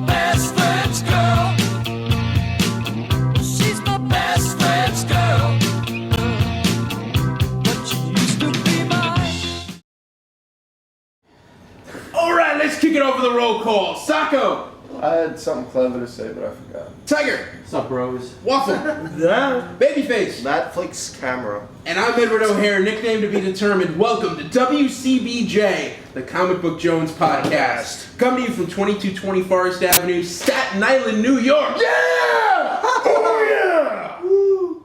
best friend's girl. She's my best friend's girl. But she used to be mine. Alright, let's kick it over the roll call. Socko! I had something clever to say, but I forgot. Tiger! What's up, bros? Waffle! Babyface! Netflix camera. And I'm Edward O'Hare, nickname to be determined. Welcome to WCBJ, the Comic Book Jones podcast. Coming to you from 2220 Forest Avenue, Staten Island, New York. Yeah! Oh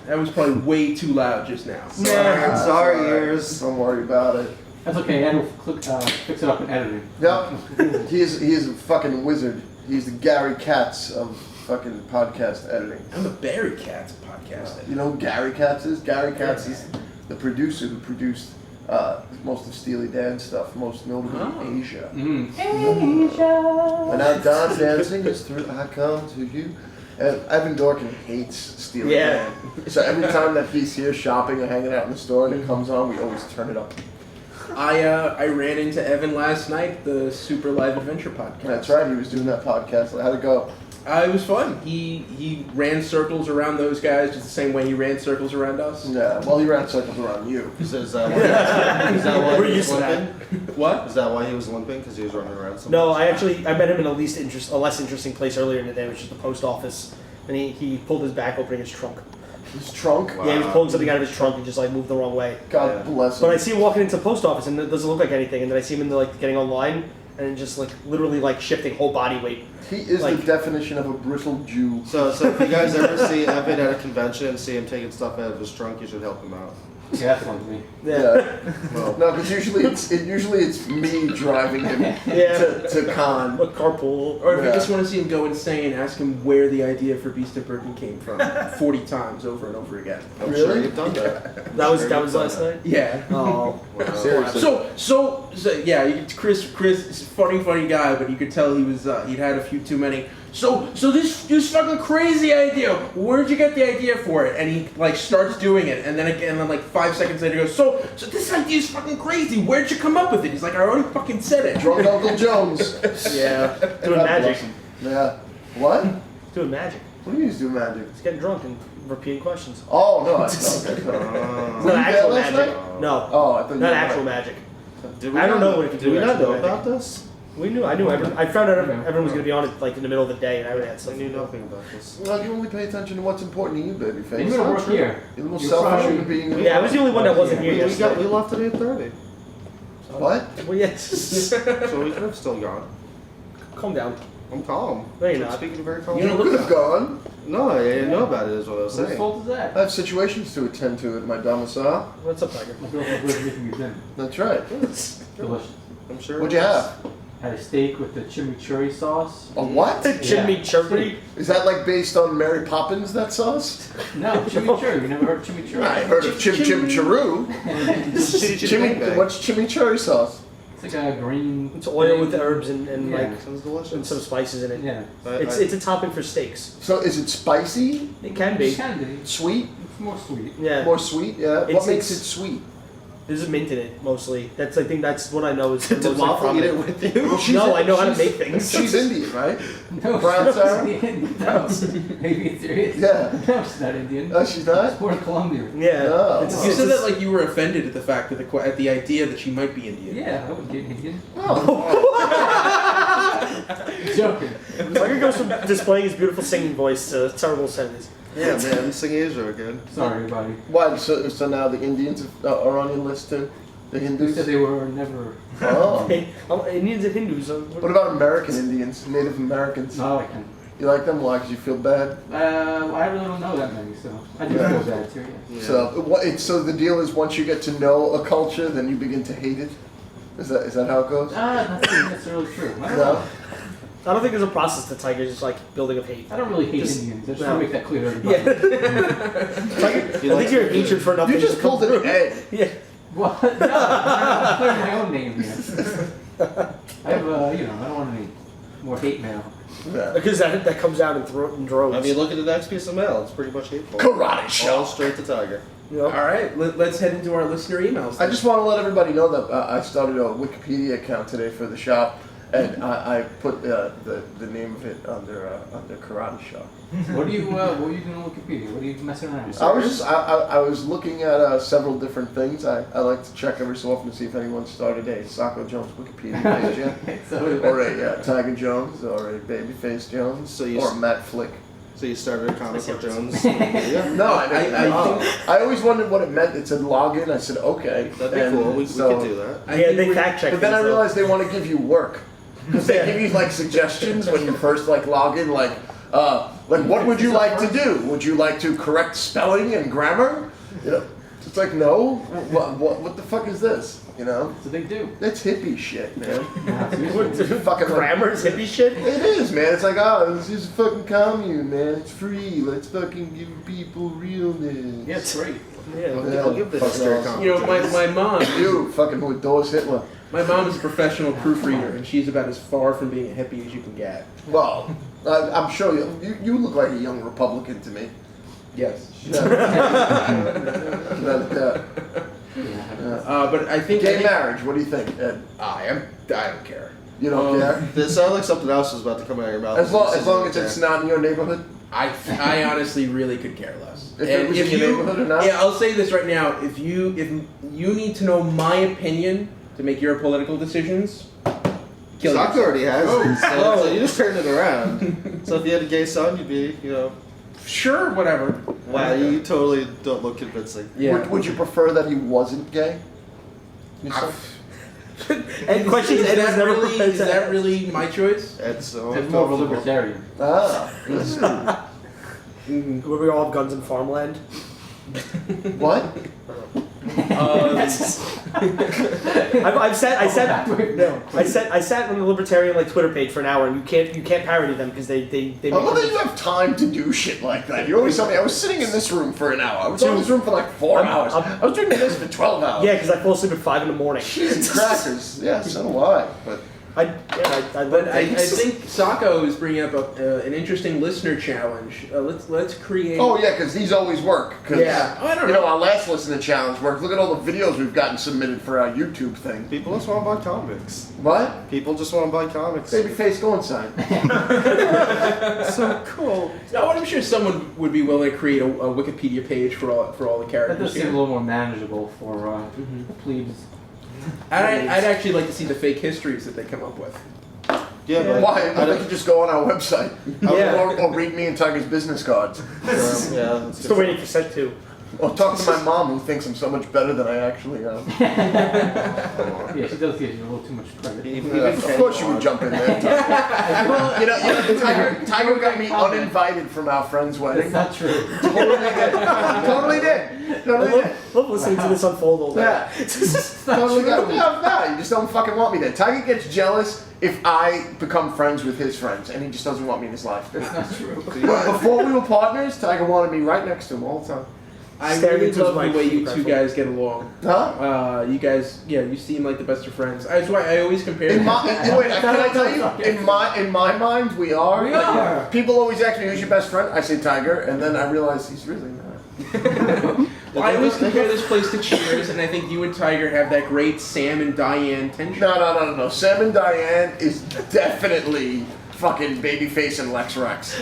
That was probably way too loud just now. Yeah. Sorry, ears. Don't worry about it. That's okay, Ed will fix it up in editing. Yep. He is a fucking wizard. He's the Gary Katz of fucking podcast editing. I'm the Barry Katz podcast editor. You know who Gary Katz is? Gary Katz is the producer who produced most of Steely Dan's stuff, most notably Asia. Asia! And now Don Dancing is through I Come to You. And Evan Dorkin hates Steely Dan. So every time that he's here shopping or hanging out in the store and it comes on, we always turn it up. I ran into Evan last night, the Super Live Adventure podcast. That's right, he was doing that podcast. How'd it go? It was fun. He ran circles around those guys just the same way he ran circles around us. Yeah, well, he ran circles around you. So is that why We're he was used to that. limping? What? Is that why he was limping? Because he was running around so No, much? I met him in a less interesting place earlier in the day, which is the post office, and he pulled his back opening his trunk. His trunk? Wow. Yeah, he was pulling something out of his trunk and just like moved the wrong way. God bless him. But I see him walking into the post office and it doesn't look like anything, and then I see him in the, like getting online and just like literally like shifting whole body weight. He is the definition of a brittle Jew. So if you guys ever see Evan at a convention and see him taking stuff out of his trunk, you should help him out. Yeah, that's one me. Yeah. Well, No, because usually it's me driving him Yeah. to con. A carpool. Or if you Yeah. just want to see him go insane, ask him where the idea for Beast of Burden came from 40 times over and over again. I'm Really? sure you've done that. That was Sure was you've last done night. Yeah. Oh. Wow. Seriously. So yeah, Chris is a funny guy, but you could tell he was he'd had a few too many. So this fucking crazy idea. Where'd you get the idea for it? And he like starts doing it, and then like 5 seconds later he goes, so this idea is fucking crazy. Where'd you come up with it? He's like, I already fucking said it. Drunk Uncle Jones. Yeah. Doing God magic. bless him. Yeah. What? Doing magic. What do you mean he's doing magic? He's getting drunk and repeating questions. Oh, no. Okay. It's Were not you actual there last magic. night? No. Oh, I thought you Not were actual right. magic. Did we I don't not- know what if you Did we do not actual know magic. about this? We knew. I found out everyone was going to be on it like in the middle of the day, and I already had I something. knew nothing about this. Well, you only pay attention to what's important to you, babyface. You're gonna work here. You're a little You're selfish probably- in being... Yeah, I was the only one that wasn't here We yesterday. left at 8:30, What? Well, yes. so we could have still gone. Calm down. I'm calm. No, you're I'm not. speaking very calm. You don't Could have gone. No, I didn't know about it. Is what I was Whose saying. fault is that? I have situations to attend to at my domicile. What's up, Tiger? My girlfriend was making me dinner. That's right. Delicious. I'm sure. What'd you have? Had a steak with the chimichurri sauce. A what? Chimichurri? Is that like based on Mary Poppins, that sauce? No, chimichurri. You never heard of chimichurri? I heard of Chim Charu. What's chimichurri sauce? It's like a green. It's oil with herbs and Yeah. like Sounds delicious. and some spices in it. Yeah. It's a topping for steaks. So is it spicy? It can It be. can be. Sweet? It's more sweet. Yeah. More sweet? Yeah. It's- What makes it's- it sweet? There's mint in it mostly. I think that's what I know is the Did most Waffle eat it prominent. with you? Well, No, I know how to she's- make things. She's Indian, right? No, Brown she's Sarah? not Indian. No. Maybe it's serious. Yeah. No, she's not Indian. Oh, she's not? She's born in Colombia. Yeah. No. It's- You it's said that just- like you were offended at the fact that at the idea that she might be Indian. Yeah, I would get Indian. Oh. Joking. Tiger goes from displaying his beautiful singing voice to terrible sentence. Yeah, man. Sing Asia again. Sorry, everybody. Why? So now the Indians are on your list too? The They Hindus? said they were never. Oh. Indians and Hindus. What about American Indians? Native Americans? No, I can. You like them? Why? Because you feel bad? I really don't know that many, so I do Yeah. feel bad too. Yeah. Yeah. So the deal is once you get to know a culture, then you begin to hate it? Is that how it goes? That's not necessarily true. I don't No? know. I don't think there's a process to Tiger, just like building of hate. I don't really hate Just- Indians. I just no. want to make that clear to Yeah. everybody. Tiger, I think your hatred for nothing. You just pulled an egg. Yeah. What? No, I'm clearing my own name here. I have, I don't want any more hate mail. Yeah. Because that comes out in droves. I mean, look at the next piece of mail. It's pretty much hateful. Karate All chop. straight to Tiger. You know? All right, let's head into our listener emails. I just want to let everybody know that I started a Wikipedia account today for the shop, and I put the name of it under Karate Show. What are you doing on Wikipedia? What are you messing around with? I was looking at several different things. I like to check every so often to see if anyone started a Socko Jones Wikipedia page yet, or a Tiger Jones, or a Babyface Jones, or Matt Flick. So you started a comic book Jones? Yeah. No, I always wondered what it meant. It said login. I said okay. That'd be cool. We could do that. Yeah, they fact check. But then I realized they want to give you work. Because they give you like suggestions when you first like log in, like what would you like to do? Would you like to correct spelling and grammar? You know, it's like no. What the fuck is this? You know? That's what they do. That's hippie shit, man. Fucking grammar's hippie shit. It is, man. It's like, oh, this is a fucking commune, man. It's free. Let's fucking give people realness. Yeah, it's great. Yeah. I'll give the history of comic You know, my mom. You fucking who adores Hitler. My mom is a professional proofreader, and she's about as far from being a hippie as you can get. Well, I'm sure you look like a young Republican to me. Yes. Yeah. But I think Gay marriage. What do you think, Ed? I don't care. You don't care? This sounded like something else was about to come out of your mouth. As long as it's not in your neighborhood. I honestly really could care less. If it was in your neighborhood or not? Yeah, I'll say this right now. If you need to know my opinion to make your political decisions, kill Socko yourself. already has it, so you just turned it around. So if you had a gay son, you'd be, Sure, whatever. wow, you totally don't look convincing. Yeah. Would you prefer that he wasn't gay? Yourself? And question Is that never really? Is that really my choice? It's so It's more of a libertarian. Ah. Where we all have guns in farmland. What? I sat on the libertarian like Twitter page for an hour, and you can't parody them because they I love that you have time to do shit like that. You always tell me I was sitting in this room for an hour. I was in this room for like 4 hours. I was doing this for 12 hours. Yeah, because I fall asleep at 5 in the morning. Cheese and crackers. Yeah, so do I. But I think Socko is bringing up an interesting listener challenge. Let's create. oh yeah, because these always work. Yeah, I don't You know, know. our last listener challenge worked. Look at all the videos we've gotten submitted for our YouTube thing. People just want to buy comics. What? People just want to buy comics. Babyface, go inside. so cool. Now, I'm sure someone would be willing to create a Wikipedia page for all the That characters does seem a here. little more manageable for plebes. I'd actually like to see the fake histories that they come up with. Yeah, but Why? They can just go on our website. Yeah. Or read me and Tiger's business cards. yeah, that's Still waiting for set 2. Or talk to my mom who thinks I'm so much better than I actually am. Yeah, she does give you a little too much credit. Of course you would jump in there. you know, Tiger got me uninvited from our friend's wedding. That's not true. Totally did. Love listening to this unfold all day. Yeah. Totally got me. No, you just don't fucking want me there. Tiger gets jealous if I become friends with his friends, and he just doesn't want me in his life. That's not true. But before we were partners, Tiger wanted me right next to him all the time. I Staring really into his love the mic. way you two guys get along. Huh? You guys, you seem like the best of friends. That's why I always compare. Wait, can I tell you? In my mind, we are. We are. People always ask me, "Who's your best friend?" I say Tiger, and then I realize he's really not. Well, I always compare this place to Cheers, and I think you and Tiger have that great Sam and Diane tension. No. Sam and Diane is definitely fucking Babyface and Lex Rex.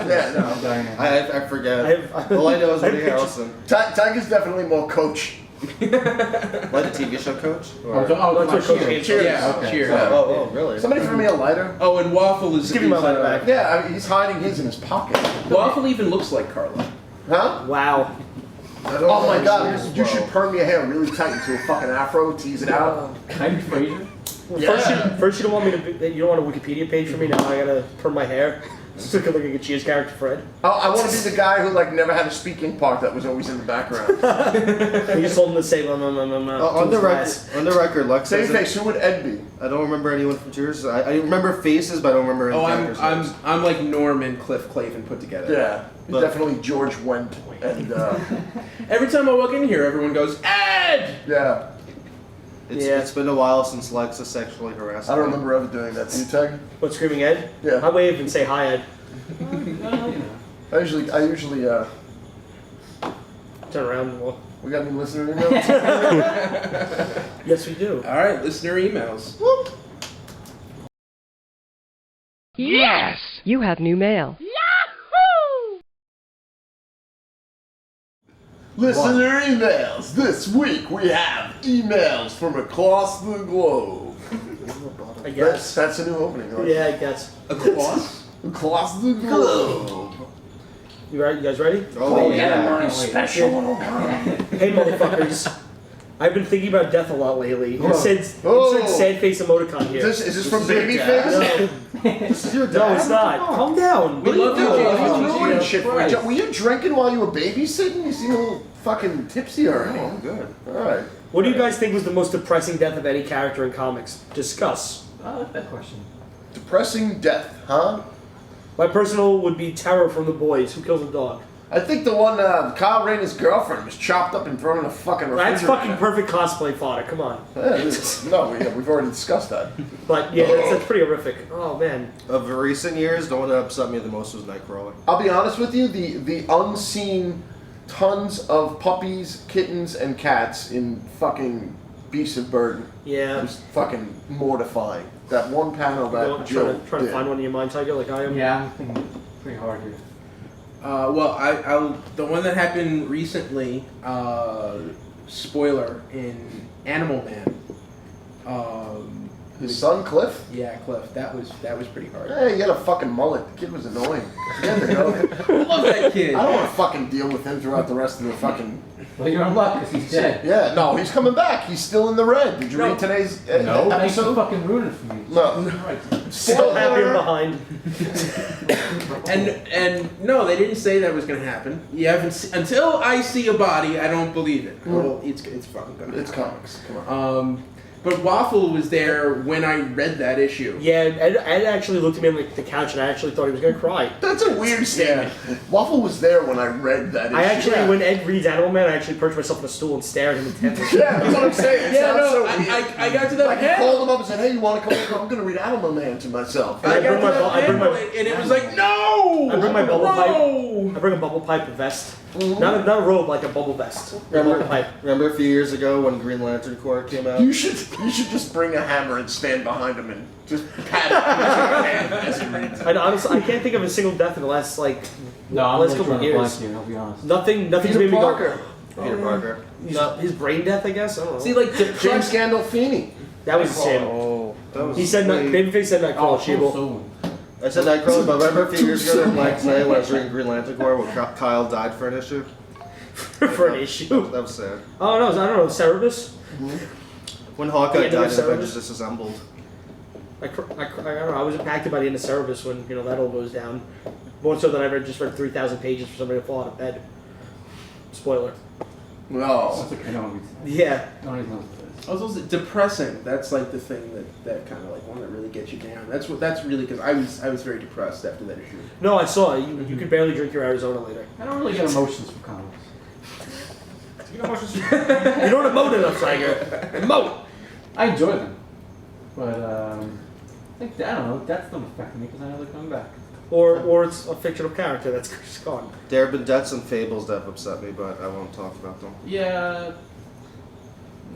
Yeah, no. I forget. All I know is Woody Harrelson. Tiger's definitely more Coach. Like the TV show Coach? Or... That's what Cheers. Cheers. Yeah, Okay. Cheers. Oh, really? Somebody throw me a lighter. Oh, and Waffle is. Give me my lighter back. Yeah, I mean, he's hiding his in his pocket. Waffle even looks like Carla. Huh? Wow. Oh my God! You should perm your hair really tight into a fucking afro, tease it out. Can I be Fraser? Yeah. First you don't want me to. You don't want a Wikipedia page for me. Now I gotta perm my hair. Just look like a Cheers character, Fred. I want to be the guy who like never had a speaking part that was always in the background. You just told him to say on the record, Lex. Babyface, who would Ed be? I don't remember anyone from Cheers. I remember faces, but I don't remember any Oh, characters. I'm like Norm and Cliff Clavin put together. Yeah, But- definitely George Wendt and Every time I walk in here, everyone goes, Ed! yeah. It's been a while since Lex has sexually harassed I don't me. remember ever doing that. Do you, Tiger? What, Screaming Ed? Yeah. I wave and say hi, Ed. I usually Turn around and walk. we got any listener emails? Yes, we do. All right, listener emails. Yes! You have new mail. Listener emails. This week we have emails from across the globe. I guess. That's a new opening, right? Yeah, I guess. Across? Across the globe. You guys ready? Oh, yeah. Special. Hey, motherfuckers. I've been thinking about death a lot lately. It said Oh. sad face emoticon here. Is this from your Babyface? No, This is your dad? no, it's not. Calm down. We love you, Oh, James. you ruined shit for Christ. you. Were you drinking while you were babysitting? You seem a little fucking tipsy already. Oh, good. Alright. What do you guys think was the most depressing death of any character in comics? Discuss. I like that question. Depressing death, huh? My personal would be Terror from The Boys. Who kills a dog? I think the one, Kyle Rayner's girlfriend was chopped up and thrown in a fucking refrigerator. That's fucking perfect cosplay fodder. Come on. No, we've already discussed that. But yeah, that's pretty horrific. Oh man. Of recent years, the one that upset me the most was Nightcrawler. I'll be honest with you, the unseen tons of puppies, kittens, and cats in fucking Beasts of Burden Yeah. was fucking mortifying. That one panel that Joe Trying to did. find one in your mind, Tiger, like I am. Yeah, I'm thinking pretty hard here. Well, the one that happened recently, spoiler, in Animal Man. His son Cliff? Yeah, Cliff. That was pretty hard. Hey, he had a fucking mullet. The kid was annoying. He had to go. I love that kid. I don't want to fucking deal with him throughout the rest of the fucking... Well, you're in luck because he's dead. Yeah, no, he's coming back. He's still in the red. Did you No. read today's Thanks for episode? fucking ruining it for me. No. Christ. Still happy I'm behind. And no, they didn't say that was gonna happen. You haven't until I see a body, I don't believe it. Well, it's fucking gonna. It's happen. comics. Come on. But Waffle was there when I read that issue. Yeah, Ed actually looked at me on the couch and I actually thought he was gonna cry. That's a weird statement. Waffle was there when I read that issue. I actually, Yeah. when Ed reads Animal Man, I actually perched myself on a stool and stared at him intently. Yeah, that's what I'm saying. It Yeah, sounds no, so weird. I got to that Like, he panel. called him up and said, hey, you want to come over? I'm going to read Animal Man to myself. I got bring to my that bu- I bring panel, my- and it was like, no! I bring my bubble pipe. No! I bring a bubble pipe, a vest. Not a robe, like a bubble vest. A bubble pipe. Remember a few years ago when Green Lantern Corps came out? You should just bring a hammer and stand behind him and just pat it with your hand as he reads it. I honestly, I can't think of a single death in the last last really couple drawing of a blank years. here, I'll be honest. Nothing's Peter made me Parker. Peter Parker. go. His brain death, I guess. I don't know. See, like, James Gandolfini. That was him. Oh, that was. He said, Babyface said Oh, Nightcrawler, so Sheeble. soon. I said Nightcrawler, but remember a few years ago, Black Knight, when I was reading Green Lantern Corps, when Kyle died for an issue? For an issue. That was sad. Oh no, I don't know, Cerebus? When Hawkeye Yeah, died in Cerebus? Avengers Disassembled. I don't know, I was impacted by the end of Cerebus when, that all goes down. More so than I just read 3,000 pages for somebody to fall out of bed. Spoiler. No. That's okay, no, Yeah. I don't even know what it is. Also, depressing. That's like the thing that kind of like one that really gets you down. That's really because I was very depressed after that issue. No, I saw it. You could barely drink your Arizona later. I don't really get emotions from comics. You don't emote enough, Tiger. Emote! I enjoy them. But, I think, I don't know, that's not affecting me because I know they're coming back. Or it's a fictional character that's just gone. There have been deaths and fables that have upset me, but I won't talk about them. Yeah.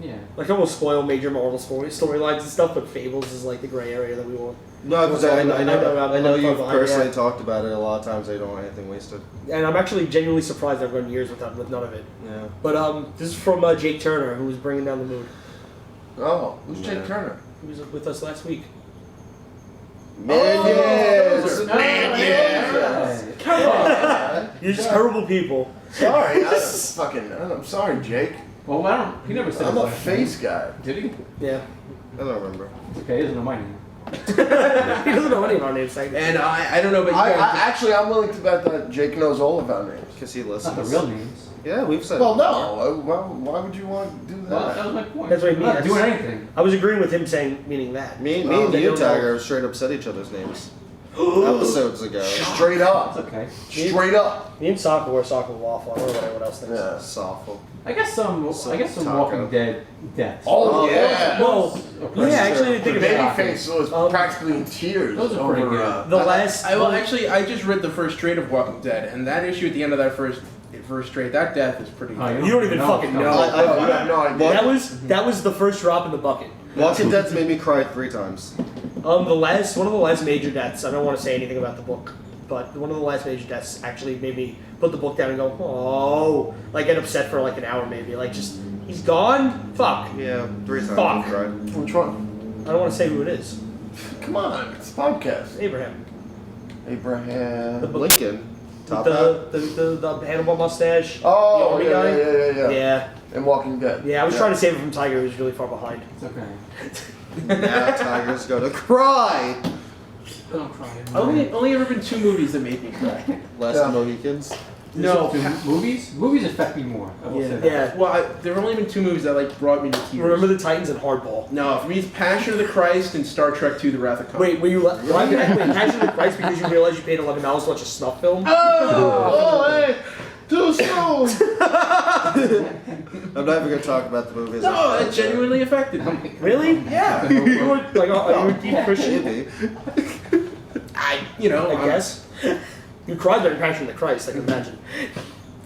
Yeah. Like, I won't spoil major Marvel storylines and stuff, but Fables is like the gray area that we won't. No, because I know I'm you've behind, personally yeah. talked about it a lot of times. I don't want anything wasted. And I'm actually genuinely surprised I've gone years with none of it. Yeah. But this is from Jake Turner, who was bringing down the mood. Oh, who's Yeah. Jake Turner? He was with us last week. Man, yes! Man, yes! Come on. You're just terrible people. Sorry, I'm sorry, Jake. Well, I don't. He never said I'm his a last name. face guy. Did he? Yeah. I don't remember. It's okay, he doesn't know my name. He doesn't know any of our names, technically. And I don't know about you guys. I'm willing to bet that Jake knows all of our names. Because he Not listens. the real names. Yeah, we've said Well, it. no. Why would you want to do Well, that that? was my point. That's what I I'm mean, not that's- doing anything. I was agreeing with him saying, meaning that. Me Oh, and they you, don't know. Tiger, straight up said each other's names. Episodes ago. Straight It's up. okay. Straight up. Me and Socko were Socko Waffle. I don't know what anyone else thinks. Yeah. Softful. I guess some Taco. Walking Dead deaths. Oh, yeah. Well, yeah, actually, I didn't think of that. Babyface was practically in tears. Those are pretty over, good. The last. I just read the first trade of Walking Dead, and that issue at the end of that first first trade. That death is pretty. Oh, You don't even fucking know. Oh, you have no idea. That was the first drop in the bucket. Walking Dead's made me cry 3 times. One of the last major deaths. I don't want to say anything about the book, but one of the last major deaths actually made me put the book down and go, oh, like get upset for like an hour maybe, like just he's gone. Fuck. Yeah, 3 times Fuck. I've cried. Which one? I don't want to say who it is. Come on, it's a podcast. Abraham. Abraham. Lincoln. Top With hat. the Hannibal mustache. Oh, the army guy. yeah. Yeah. And Walking Dead. Yeah, I was trying to save him from Tiger, who was really far behind. It's okay. Now Tiger's gonna cry. Don't cry. Only ever been 2 movies that made me cry. Last Yeah. Mohicans. No. Movies? Movies affect me more. I will say that. Yeah. Well, there have only been 2 movies that like brought me to tears. Remember the Titans and Hardball. No, for me it's Passion of the Christ and Star Trek II: The Wrath of Khan. Wait, were you why did I Passion of the Christ because you realized you paid $11 to watch a snuff film? Oh, hey! Too soon! I'm not even gonna talk about the movies. No, that genuinely affected me. Really? Yeah. You were like, are you a deep Christian? Maybe. I I guess. You cried during Passion of the Christ, I can imagine.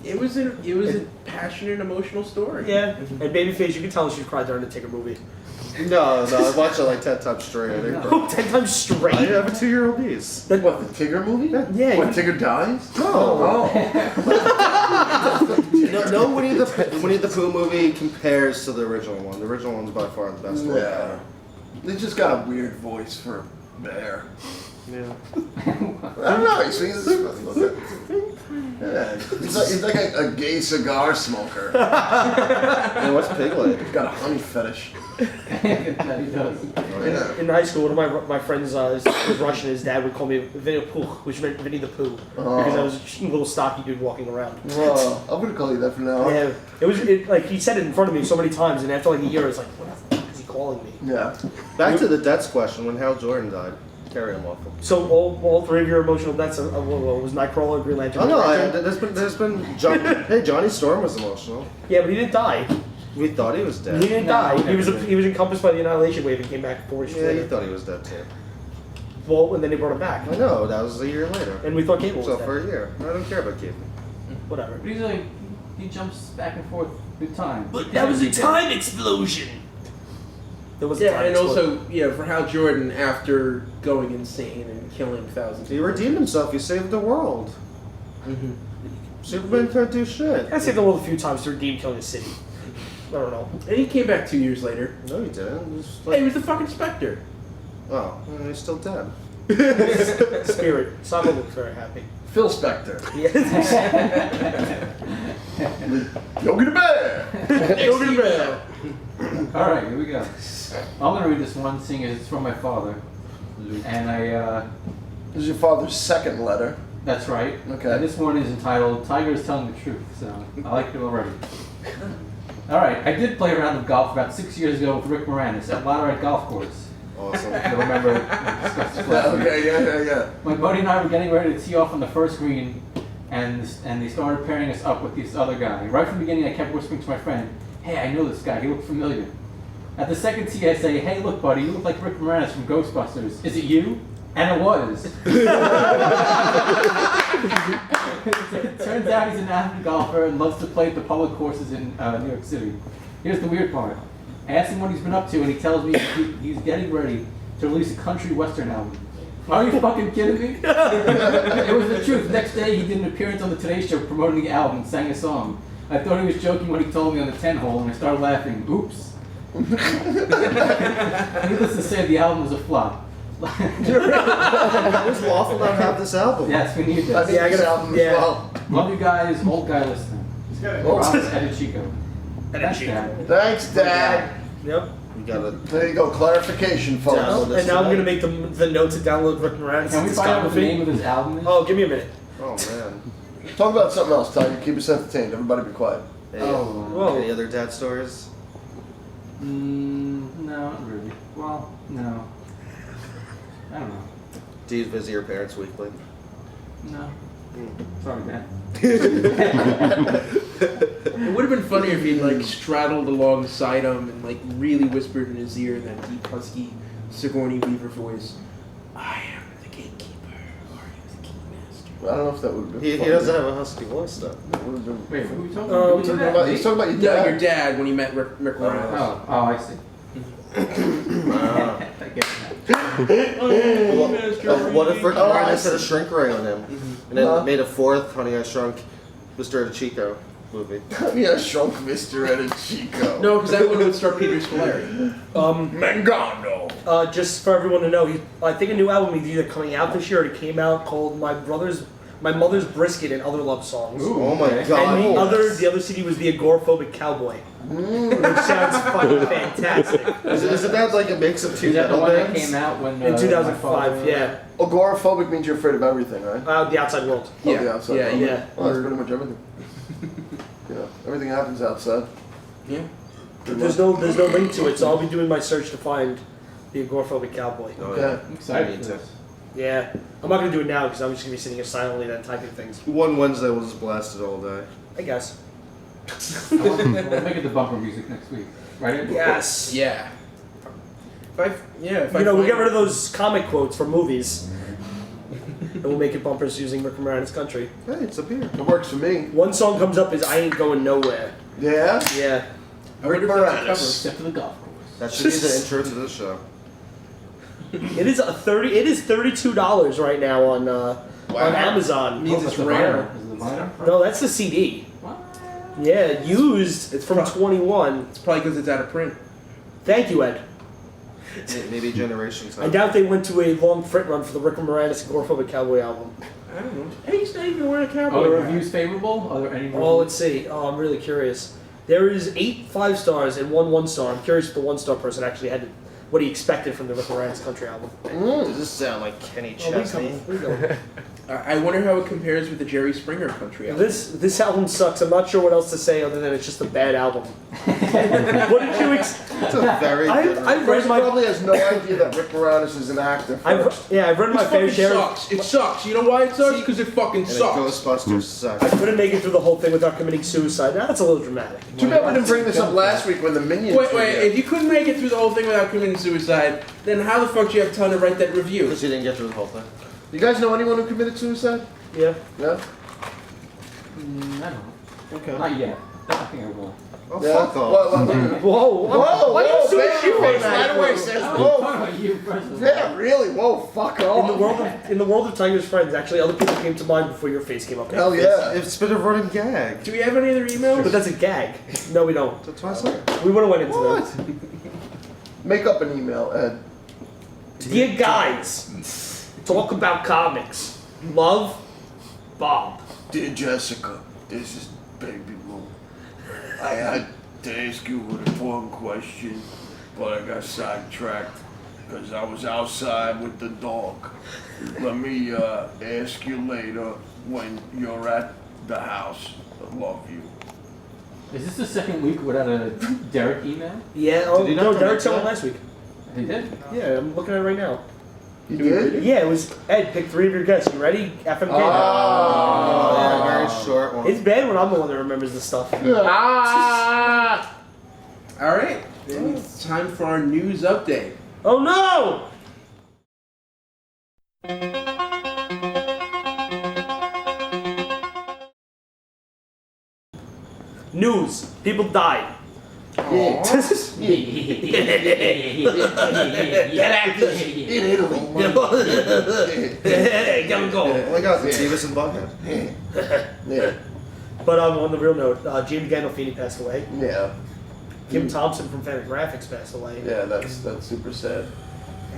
It was a passionate, emotional story. Yeah. And Babyface, you can tell she cried during the Tigger movie. No, I watched it like 10 times straight. I think. Oh, 10 times straight. I have a 2-year-old niece. What, the Tigger movie? Yeah. What, Tigger dies? No. Oh. No Winnie the Pooh movie compares to the original one. The original one's by far the best one. Yeah. They just got a weird voice for a bear. Yeah. I don't know, he's like a gay cigar smoker. And what's Piglet? He's got a honey fetish. That he does. Oh, yeah. In high school, one of my friends was Russian. His dad would call me Vinny the Pooh, which meant Vinny the Pooh, because I was a little stocky dude walking around. Well, I'm gonna call you that from now on. Yeah, it was like he said it in front of me so many times, and after like a year, I was like, what the fuck is he calling me? Yeah. Back to the deaths question. When Hal Jordan died, carry him off. So all 3 of your emotional deaths was Nightcrawler, Green Lantern. Oh no, Green Lantern? there's been hey, Johnny Storm was emotional. Yeah, but he didn't die. We thought he was dead. He didn't No, die. he He never was encompassed by the Annihilation Wave and came back 4 years Yeah, you later. thought he was dead too. Well, and then they brought him back, I know, that was a year later. and we thought Cable was So dead. for a year. I don't care about Cable. Whatever. But he's like, he jumps back and forth through time. But that was a time explosion. There was a Yeah, time and explosion. also, for Hal Jordan, after going insane and killing thousands He of redeemed himself, he saved the world. Mm-hmm. Superman can't do shit. I saved the world a few times to redeem killing a city. I don't know. And he came back 2 years later. No, he didn't. He was Hey, he was the fucking Spectre. oh, he's still dead. Spirit. Socko looks very happy. Phil Spector. Yeah. Yogi the Bear. Yogi Bear. All right, here we go. I'm gonna read this one, seeing as it's from my father, and This is your father's second letter. that's right. Okay. And this one is entitled "Tiger is Telling the Truth," so I like it already. All right, I did play a round of golf about 6 years ago with Rick Moranis at Laterite Golf Course. Awesome. You'll remember we discussed this last week. Okay, yeah. My buddy and I were getting ready to tee off on the first green, and they started pairing us up with this other guy. Right from the beginning, I kept whispering to my friend, "Hey, I know this guy. He looked familiar." At the second tee, I say, "Hey, look, buddy, you look like Rick Moranis from Ghostbusters. Is it you?" And it was. It turns out he's an avid golfer and loves to play at the public courses in New York City. Here's the weird part. I asked him what he's been up to, and he tells me he's getting ready to release a country western album. Are you fucking kidding me? It was the truth. Next day, he did an appearance on the Today Show promoting the album and sang a song. I thought he was joking when he told me on the 10 hole, and I started laughing. Oops. Needless to say, the album was a flop. That was lawful not have this album. Yes, we need I this. think this album as well. Love you guys, old guy listening. Promise, Eddie Chico. Thanks, Dad. Thanks, Dad. Yep. You gotta. There you go, clarification, folks. Download this And now I'm tonight. gonna make the note to download Rick Moranis' Can we find out what the name discography. of his album is? Oh, give me a minute. Oh man. Talk about something else, Tiger. Keep us entertained. Everybody be quiet. Hey, Whoa. Any other dad stories? No, not really. Well, no. I don't know. Do you visit your parents weekly? No. Sorry, Dad. It would have been funnier if he'd like straddled alongside him and like really whispered in his ear in that deep, husky, Sigourney Weaver voice. I am the gatekeeper. Are you the keymaster? I don't know if that would have been. He funny. doesn't have a husky voice though. That would have been. Wait, what are we talking Oh, about? He's talking about your No, dad. your dad when he met Rick Moranis. Oh, I see. I get What if Rick Oh, I Moranis had a see. shrink ray on him, and then made a fourth Honey I Shrunk Mr. Chico movie? Yeah, Shrunk Mr. and Chico. No, because that one would start Peter Scolari. Mangano. Just for everyone to know, I think a new album is either coming out this year or it came out called My Mother's Brisket and Other Love Songs. Oh my okay. god. And the other CD was The Agoraphobic Cowboy. Which sounds fucking fantastic. Isn't that like a mix of two Is that the metal one that bands? came out when In my 2005, father- yeah. Agoraphobic means you're afraid of everything, right? The Outside World. Oh, the outside. yeah, world. yeah. Well, that's pretty much everything. Everything happens outside. Yeah. There's no link to it, so I'll be doing my search to find The Agoraphobic Cowboy. Oh, Okay. yeah. I'm excited Me for too. this. Yeah. I'm not gonna do it now because I'm just gonna be sitting here silently then typing things. One Wednesday we'll just blast it all day. I guess. We'll make it the bumper music next week, right? Yes. Yeah. If I We'll find- get rid of those comic quotes from movies. And we'll make it bumpers using Rick Moranis' Country. Hey, it's a beer. It works for me. One song comes up is I Ain't Going Nowhere. Yeah? Yeah. I wonder if that's a cover. Except for the golf course. That should be the intro to this show. It is $32 right now on Amazon. Means Oh, it's that's the rare. vinyl. Is it the vinyl? No, that's the CD. What? Yeah, used. It's from Pro- 21. It's probably because it's out of print. Thank you, Ed. Maybe Generations. I doubt they went to a long print run for the Rick Moranis Agoraphobic Cowboy album. I don't know. Hey, he's not even wearing a cowboy. Oh, the hat. reviews favorable? Are there any Oh, reviews? let's see. Oh, I'm really curious. There is 8 5-stars and 1 1-star. I'm curious if the 1-star person actually had what he expected from the Rick Moranis Country album. Does this sound like Kenny Oh, Chesney? we go. I wonder how it compares with the Jerry Springer country album. This album sucks. I'm not sure what else to say other than it's just a bad album. What did you It's a very good I've Chris read my probably has no idea that Rick Moranis is an actor first. I've read my It fair fucking share. sucks. It sucks. You know why it sucks? Because it fucking And sucks. Ghostbusters sucks. I couldn't make it through the whole thing without committing suicide. Now that's a little dramatic. Too bad we didn't bring this up last week when the Minions were Wait. here. If you couldn't make it through the whole thing without committing suicide, then how the fuck do you have time to write that review? Because you didn't get through the whole thing. You guys know anyone who committed suicide? Yeah. Yeah? I don't know. Okay. Not yet. I think I will. Oh, Yeah? fuck off. Whoa! Why are you so baby shit face right right now? away says, I'm whoa. talking about you first of all. Yeah, really? Whoa, fuck off. In the world of Tiger's friends, actually, other people came to mind before your face came up. Hell yeah. It's been a running gag. Do we have any other emails? But that's a gag. No, we don't. That's why I said. We would have went into What? that. Make up an email, Ed. Dear guys, talk about comics. Love, Bob. Dear Jessica, this is Baby Blue. I had to ask you an important question, but I got sidetracked because I was outside with the dog. Let me ask you later when you're at the house. I love you. Is this the second week without a Derek email? Yeah. Did he not No, come Derek back sent one to that? last week. He did? Yeah, I'm looking at it right now. You did? Yeah, it was Ed. Pick 3 of your guests. You ready? FMK. Oh, yeah, very short one. It's bad when I'm the one that remembers this stuff. All right. Then it's time for our news update. Oh no! News. People died. Yeah. In Italy. Come go. Oh my god, it's Beavis and Butthead. Yeah. But on the real note, James Gandolfini passed away. Yeah. Kim Thompson from Fantagraphics passed away. Yeah, that's super sad.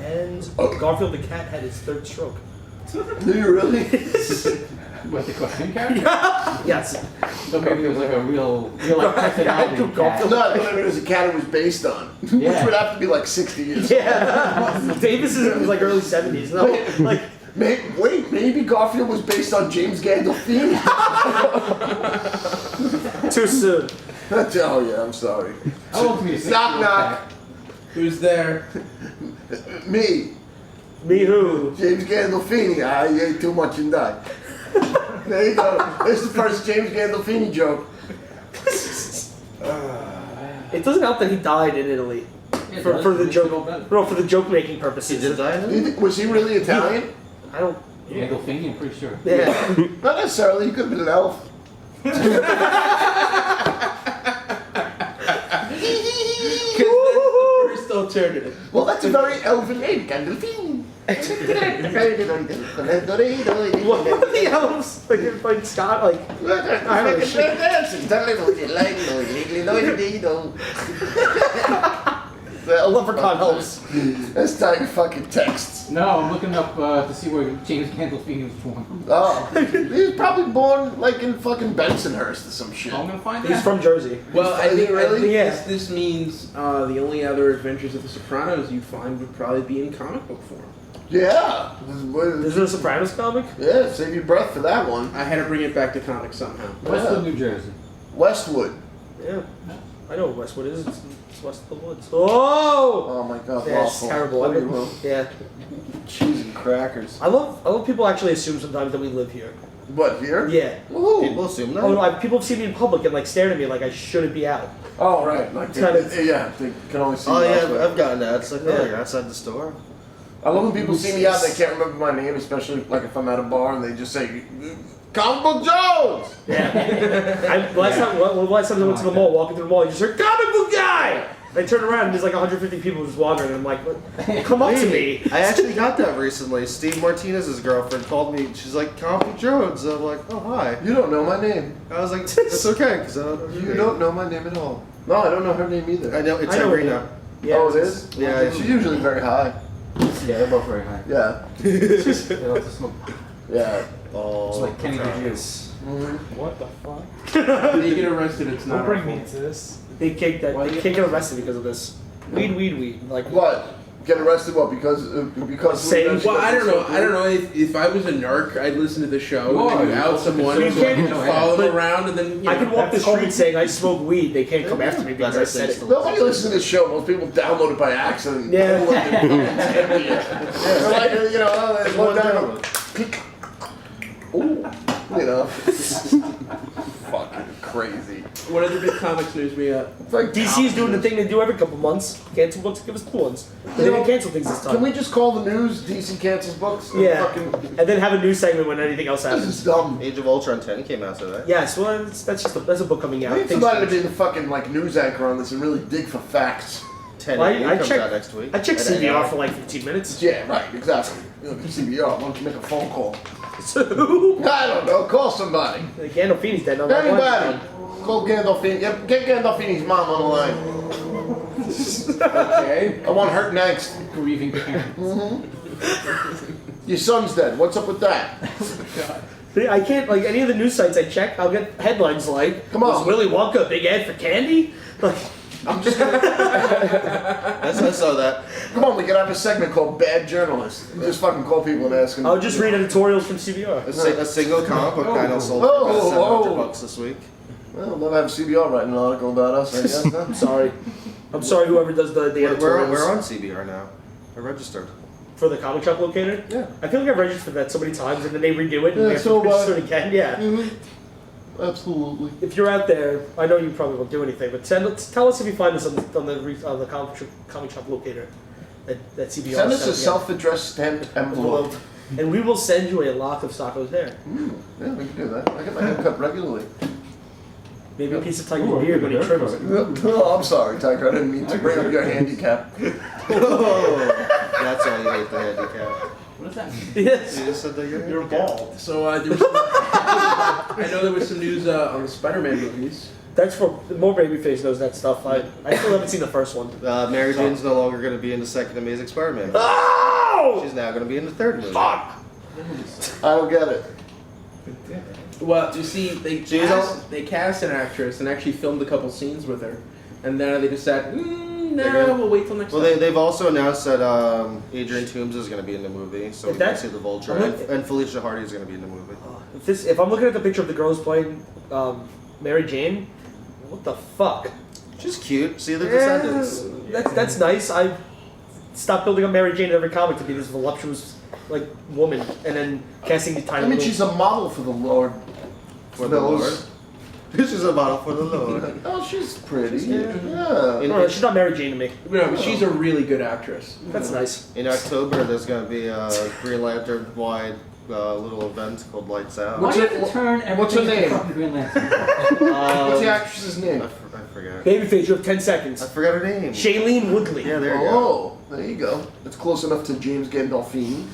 And Oh. Garfield the cat had his 3rd stroke. Do you really? What, the cartoon character? Yes. So maybe it was like a real life personality cat. No, I thought it was a cat it was based on. Which Yeah. would have to be like 60 years. Yeah. Davis is in like early 70s. No, like Maybe Garfield was based on James Gandolfini. too soon. Oh yeah, I'm sorry. How old can you say? Knock knock. Who's there? Me, Me who? James Gandolfini. I ate too much and died. There you go. This is the first James Gandolfini joke. It doesn't help that he died in Italy for the joke. No, for the joke making purposes. He did die in it? Was he really Italian? I don't. Gandolfini, I'm pretty sure. Yeah. Not necessarily. You could have been an elf. Because that's the first alternative. Well, that's a very elven name, Gandalfini. What are the elves? Like Scott, like. I don't know, shit. Leprechaun elves. That's not your fucking texts. No, I'm looking up to see where James Gandolfini was born. Oh, he was probably born like in fucking Bensonhurst or some shit. I'm gonna find He's out. from Jersey. Well, I think Yeah. this means the only other adventures of the Sopranos you'd find would probably be in comic book form. Yeah. Is it a Sopranos comic? Yeah, save your breath for that one. I had to bring it back to comics somehow. Westwood, New Jersey. Westwood. Yeah. I know what Westwood is. It's west of the woods. Oh! Oh my god, Yeah, it's awful. terrible. I mean, yeah. Cheese and crackers. I love people actually assume sometimes that we live here. What, here? Yeah. Woohoo. People assume that. Oh no, people see me in public and like stare at me like I shouldn't be out. Oh, right. Like, Kind of- yeah, they can only see Oh you yeah, elsewhere. I've gotten that. It's like, Yeah. oh, you're outside the store. I love when people see me out and they can't remember my name, especially like if I'm at a bar and they just say, Comic Book Jones! Yeah. last time I went to the mall, walking through the mall, I just heard comic book guy. I turn around and there's like 150 people just wandering. And I'm like, what? Come up to me. I actually got that recently. Steve Martinez's girlfriend called me. She's like, Comic Book Jones. I'm like, oh, hi. You don't know my name. I was like, it's okay, because I don't know. You don't know my name at all. No, I don't know her name either. I know, it's I know Irina. Yeah, Oh, it is? Yeah, She's usually very high. Yeah, they're both very high. Yeah. They love to smoke. Yeah. Oh, It's like Kenny the Christ. What the fuck? When you get arrested, it's not Don't bring our me fault. into this. They can't get arrested because of this. Weed. Like What? Get arrested? What? Because Saying- Well, I don't know. I don't know if I was a narc, I'd listen to the show. You and are. you out someone, You and can't- you follow them but around, and then you I know, can walk the that's called- street saying I smoke weed. They can't come after me because I said it. Nobody listens to this show. Most people download it by accident. Yeah. They're like, you know, there's one down. Ooh, you know. Fucking crazy. What other big comics news we got? It's like DC's doing the thing they do every couple months. Cancel books, give us cool ones. They didn't cancel things this time. Can we just call the news DC cancels books? Yeah. Fucking, And then have a news segment when anything else this happens. is dumb. Age of Ultron 10 came out today. Yes, well, that's a book coming out. We need somebody to be the fucking like news anchor on this and really dig for facts. 10 Well, I comes checked- out next week. I checked At CBR AI. for like 15 minutes. Yeah, right, exactly. You know, CBR, why don't you make a phone call? So, I don't know, call somebody. Gandolfini's dead. I'm like, Anybody. Call Gandolfini. Yeah, get Gandolfini's mom on the line. Okay. I want her next. Grieving parents. Your son's dead. What's up with that? I can't, like, any of the news sites I check, I'll get headlines like, Come on. was Willy Wonka a big ad for candy? Like, I'm just gonna. I saw that. Come on, we could have a segment called Bad Journalist. Just fucking call people and ask them. I'll just read editorials from CBR. A single comic book title sold for Oh, about oh. $700 this week. Well, they'll have CBR writing an article about us, I guess. Huh? I'm sorry. I'm sorry whoever does the editorials. We're on CBR now. We're registered. For the comic shop locator? Yeah. I feel like I've registered that so many times and then they redo it and Yeah, we have so to register what? it again. Yeah. Mm-hmm. Absolutely. If you're out there, I know you probably won't do anything, but tell us if you find us on the comic shop locator that CBR Send us a sent self-addressed stamped envelope. together. And we will send you a lock of Socko's hair. Yeah, we can do that. I get my hair cut regularly. Maybe a piece of tiger's Ooh, beard when he good trims haircut. it. Oh, I'm sorry, Tiger. I didn't mean to bring up your handicap. That's all you hate the handicap. What does that mean? Yes. You just said that you're You're handicapped. bald. So there was I know there was some news on the Spider-Man movies. That's for more babyface knows that stuff. I still haven't seen the first one. Mary Jane's no longer going to be in the second Amazing Spider-Man. Oh! She's now going to be in the third movie. Fuck! I don't get it. Well, you see, they cast an actress and actually filmed a couple scenes with her, and then they decided, we'll wait till next Well, time. they've also announced that Adrian Toomes is going to be in the movie, so If we can that- see the Vulture, I'm and Felicia Hardy is going to be in the movie. If I'm looking at the picture of the girls playing Mary Jane, what the fuck? She's cute. See the Descendants. That's nice. I stopped building up Mary Jane in every comic to be this voluptuous like woman, and then casting the tiny. I mean, little- she's a model for the Lord. For the Lord. She's a model for the Lord. Oh, she's pretty. Yeah. Yeah. No, she's not Mary Jane to me. No, but she's a really good actress. That's nice. In October, there's going to be a Green Lantern wide little event called Lights Out. Why do you have to What's turn her everything into name? fucking Green Lantern? What's the actress's name? I forget. Babyface, you have 10 seconds. I forgot her name. Shailene Woodley. Yeah, there you go. Oh, there you go. It's close enough to James Gandolfini.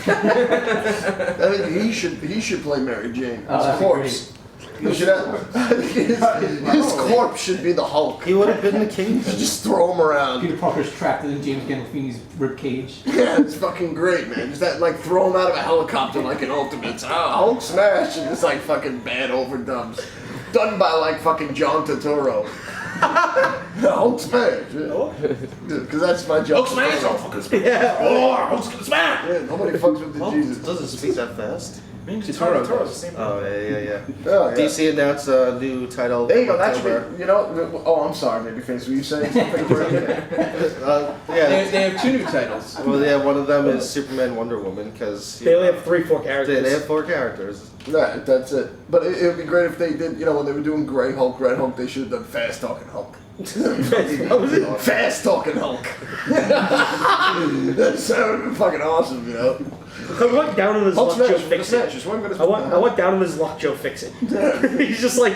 I think he should play Mary Jane. Oh, His that'd be corpse. He should have, his corpse should be the Hulk. He would have been the king. Just throw him around. Peter Parker's trapped in James Gandolfini's rib cage. Yeah, it's fucking great, man. Just that, like, throw him out of a helicopter like an Ultimates. Hulk smash, and it's like fucking bad overdubs. Done by like fucking John Turturro. Hulk smash. Because that's my job. Hulk smash, Hulk fucking smash. Yeah. Oh, Hulk's gonna smash. Yeah, nobody fucks with the Hulk Jesus. doesn't speak that fast. Turturro does. Oh, yeah. Yeah, yeah. DC announced a new title. There you go. That October. should be. You know. Oh, I'm sorry, Babyface. Were you saying something? Yeah. They have 2 new titles. Well, yeah, one of them is Superman, Wonder Woman, because They only have 4 characters. they have 4 characters. Right, that's it. But it would be great if they did. You know, when they were doing Grey Hulk, Red Hulk, they should have done Fast Talking Hulk. What was it? Fast Talking Hulk. That would be fucking awesome, you know. I want down on his Hulk luck, Joe smash, fix smash. it. Just one I want down on his luck, Joe fix it. He's just like,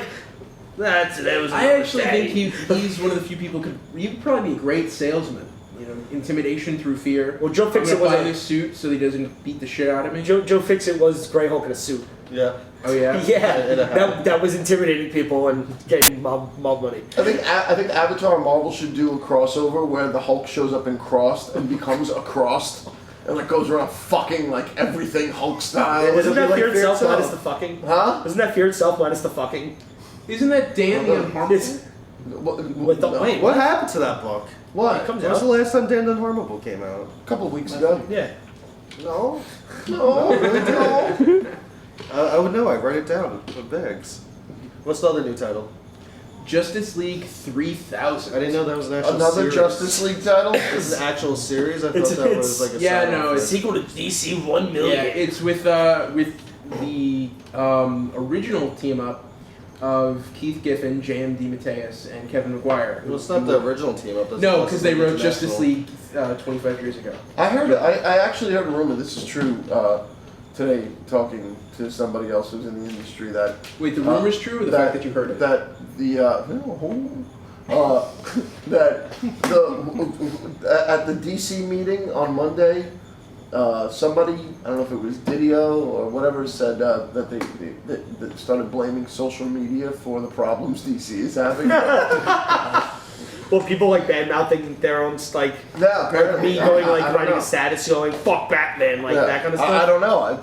that was. I another actually day." think he's one of the few people he'd probably be a great salesman. You know, intimidation through fear. Well, Joe I'm Fixit gonna was buy a- this suit so he doesn't beat the shit out of me. Joe Fixit was Grey Hulk in a suit. Yeah. Oh yeah. Yeah, In a hat. that was intimidating people and getting mob money. I think Avatar and Marvel should do a crossover where the Hulk shows up in Crossed and becomes a Crossed and like goes around fucking like everything Hulk style. Isn't that Like Fear Itself Itself. minus the fucking? Huh? Isn't that Fear Itself minus the fucking? Isn't that Dan the Unharmful? It's, With the No. wait, What happened to that book? What? It comes When was the out. last time Dan the Unharmable came out? A couple of weeks ago. Yeah. No. No. No. I would know. I write it down with bags. What's the other new title? Justice League 3000. I didn't know that was an actual Another series. Justice League title. This is an actual series. I thought It's- that it's- was like a yeah, side no, of The it. sequel to DC 1 million. Yeah, it's with the original team up of Keith Giffen, J.M. DeMatteis, and Kevin McGuire. Well, it's not the original team up. That's No, Justice because they League wrote Justice International. League 25 years ago. I heard. I actually heard a rumor. This is true. Today, talking to somebody else who's in the industry, that Wait, the rumor's true, or the fact that you heard it? That the that the at the DC meeting on Monday, somebody, I don't know if it was Didio or whatever, said that they started blaming social media for the problems DC is having. Well, people like bad mouthing their own like Yeah, apparently. me going I like don't writing know. a status going fuck Batman like Yeah, that kind of I stuff. don't know.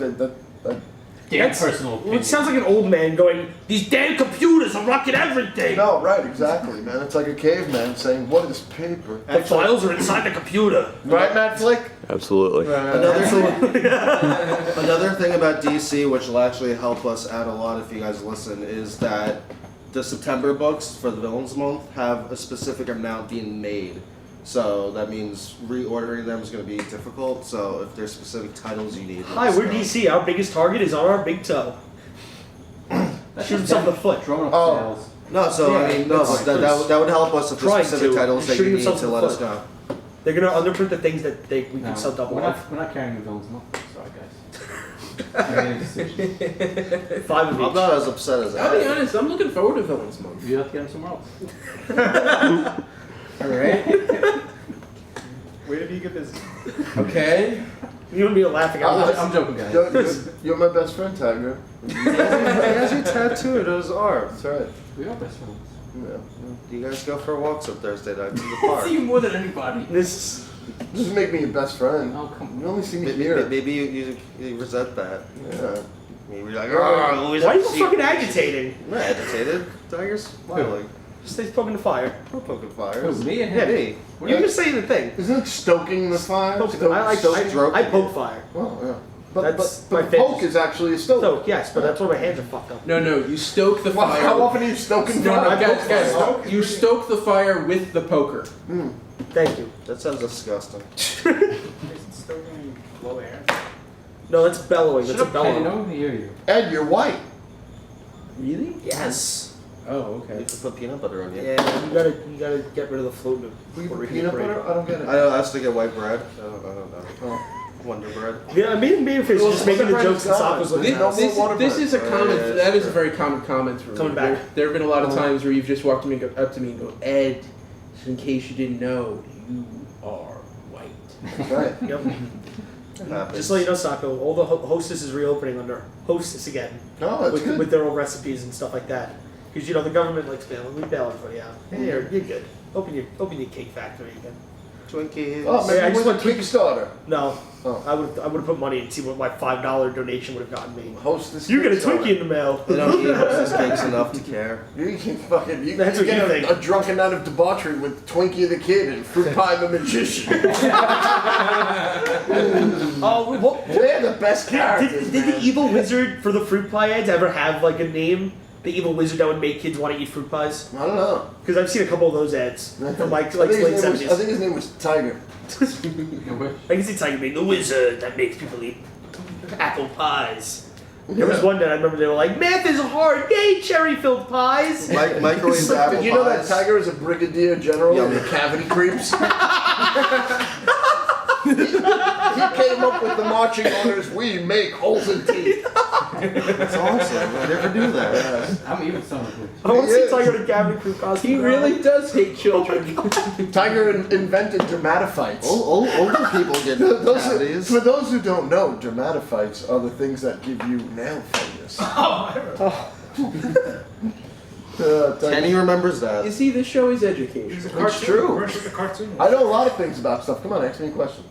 Damn That's- personal Well, opinion. it sounds like an old man going, "These damn computers are rocking everything. No, right, exactly, man. It's like a caveman saying, "What is paper?" The files are inside the computer." Right, Matt Flick? Absolutely. Another thing about DC, which will actually help us out a lot if you guys listen, is that the September books for the Villains Month have a specific amount being made. So that means reordering them is going to be difficult. So if there's specific titles you need. Hi, we're DC. Our biggest target is on our big toe. Shoot himself in the foot. Drawing up Oh. sales. No, so I mean, no, but that would help us if Trying there's specific to. titles that you Shooting need himself to in let the us foot. know. They're gonna underprint the things that we No, can sell double we're off. not carrying the villains month. Sorry, guys. I made a decision. 5 of I'm each. not as upset as I'll be that. honest, I'm looking forward to Villains Month. You have to get them somewhere else. Alright? Where did you get this? Okay. You and me are laughing. I'm joking, guys. You're my best friend, Tiger. He has you tattooed on his arm. That's right. We are best friends. Yeah. You guys go for walks up Thursday night in the park. See you more than anybody. This. Just make me your best friend. Oh, come You only see me Maybe, here. maybe you resent that. Yeah. Maybe you're like, oh, always Why are have you to see fucking you." agitating? I'm not agitated. Tiger's smiling. Just stay poking the fire. I'm poking Who, fires. me and Yeah, him? me. You just saying the thing. Isn't it stoking the fire? Poke- I Stroking poke it. fire. Oh, yeah. But, That's but my the favorite. poke is actually a stoke. So yes, but that's why my hands are fucked up. No, you stoke the Well, fire. how often are you stoking No, fire? guys, you stoke the fire with the poker. Thank you. That sounds disgusting. No, that's bellowing. That's a Hey, bellow. no one can hear you. Ed, you're white. Really? Yes. Oh, You okay. can put peanut butter on you. Yeah, you gotta get rid of the float. We put peanut butter? I don't get it. I was thinking white bread. I don't know. Oh. Wonder Bread. Yeah, Babyface was just making the jokes and Socko's looking at us. This is a common. yeah, that is a sure. very common comment for me. Coming back. There have been a lot of times where you've just walked up to me and go, Ed, just in case you didn't know, you are white. Right. Yep. Happens. Just so you know, Socko, all the Hostess is reopening under Hostess again. No, that's with, good. with their own recipes and stuff like that. Because, you know, the government likes bailing. We bail everybody out. Hey, you're good. Open your cake factory again. Twinkies. Oh, maybe Yeah, I it just was a went Kickstarter. No. Oh. I would have put money and see what my $5 donation would have gotten me. Hostess. You get a Kickstarter. Twinkie in the mail. They don't eat Hostess cakes enough to care. You can fucking you That's can what you get think. a drunken night of debauchery with Twinkie the Kid and Fruit Pie the Magician. Oh, what? They're the best characters. Did the man. evil wizard for the fruit pie ads ever have like a name? The evil wizard that would make kids want to eat fruit pies? I don't know. Because I've seen a couple of those ads from like I think late his name was- 70s. I think his name was Tiger. I can see Tiger being the wizard that makes people eat apple pies. There was one that I remember they were like, math is hard, yay, cherry-filled pies! Microwave apple Did you know that pies. Tiger is a brigadier general in the Yummy. cavity creeps? He came up with the marching orders, we make holes in teeth. That's awesome. I never knew that. I'm even some of it. I want to He see is. Tiger in a cavity crew costume. He really does hate children. Tiger invented dermatophytes. Older people get cavities. For those who don't know, dermatophytes are the things that give you nail fungus. Kenny remembers that. You see, this show is education. It's true. The cartoon. I know a lot of things about stuff. Come on, ask me a question.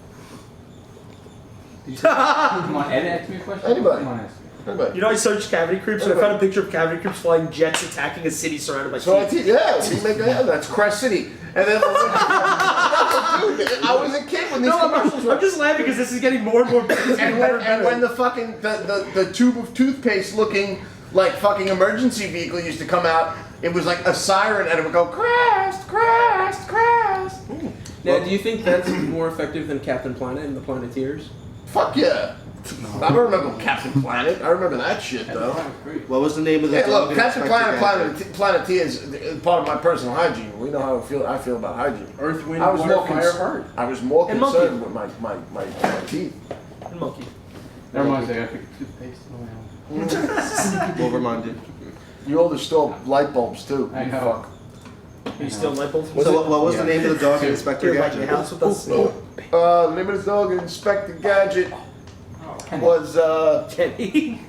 Come on, Ed, ask me a question. Anybody. Come on, ask me. Anybody. You know, I searched cavity creeps and I found a picture of cavity creeps flying jets attacking a city surrounded by So teeth. that's Crest City. And then, dude, I was a kid when these No, commercials were. I'm just laughing because this is getting more and more And when the fucking the tube of toothpaste looking like fucking emergency vehicle used to come out, it was like a siren and it would go Crest, Crest, Crest. Now, do you think that's more effective than Captain Planet and the Planeteers? Fuck yeah. I don't remember Captain Planet. I remember that shit though. What was the name of the Hey, dog look, in Captain Inspector Planet, Gadget? Planeteer is part of my personal hygiene. We know how I feel about hygiene. Earth, Wind, I was Water, more Fire, cons- Heart. I was more And concerned with my teeth. And monkey. Never mind, I picked toothpaste. Oh, We'll remind you. You older store light bulbs too. I you know. Are you still light bulbs? So what was the name of the dog in Inspector Here, like your Gadget? house with us? Name of the dog in Inspector Gadget was Kenny.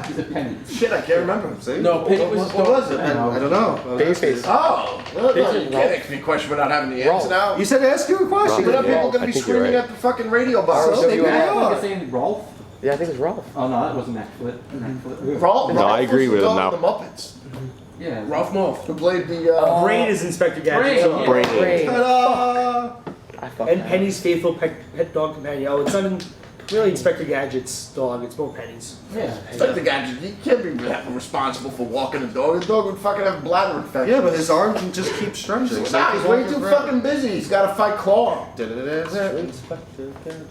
He's a penny. shit. I can't remember. See? No, Penny was What was it? I know. I don't know. Babyface. Oh, no, you can't ask me a question without having the answer now. You said ask you a question. But are people gonna I be think you're screaming right. at the fucking radio bar? So they I are. think saying Rolf. Yeah, I think it's Ralph. Oh no, that wasn't Netflix. Rolf No, I agree was with the him dog in now. The Muppets. Yeah. Ralph Malph. Who played the Brain is Inspector Gadget. Brain. Brain. Ta-da! I fuck And that. Penny's faithful pet dog companion. Oh, it's not in, really Inspector Gadget's dog. It's more Penny's. Yeah. Inspector Gadget. You can't be responsible for walking a dog. The dog would fucking have bladder infection. Yeah, but his arm can just keep stretching. It's Nah, like he's way too fucking busy. He's got to fight Claw. Inspector Gadget.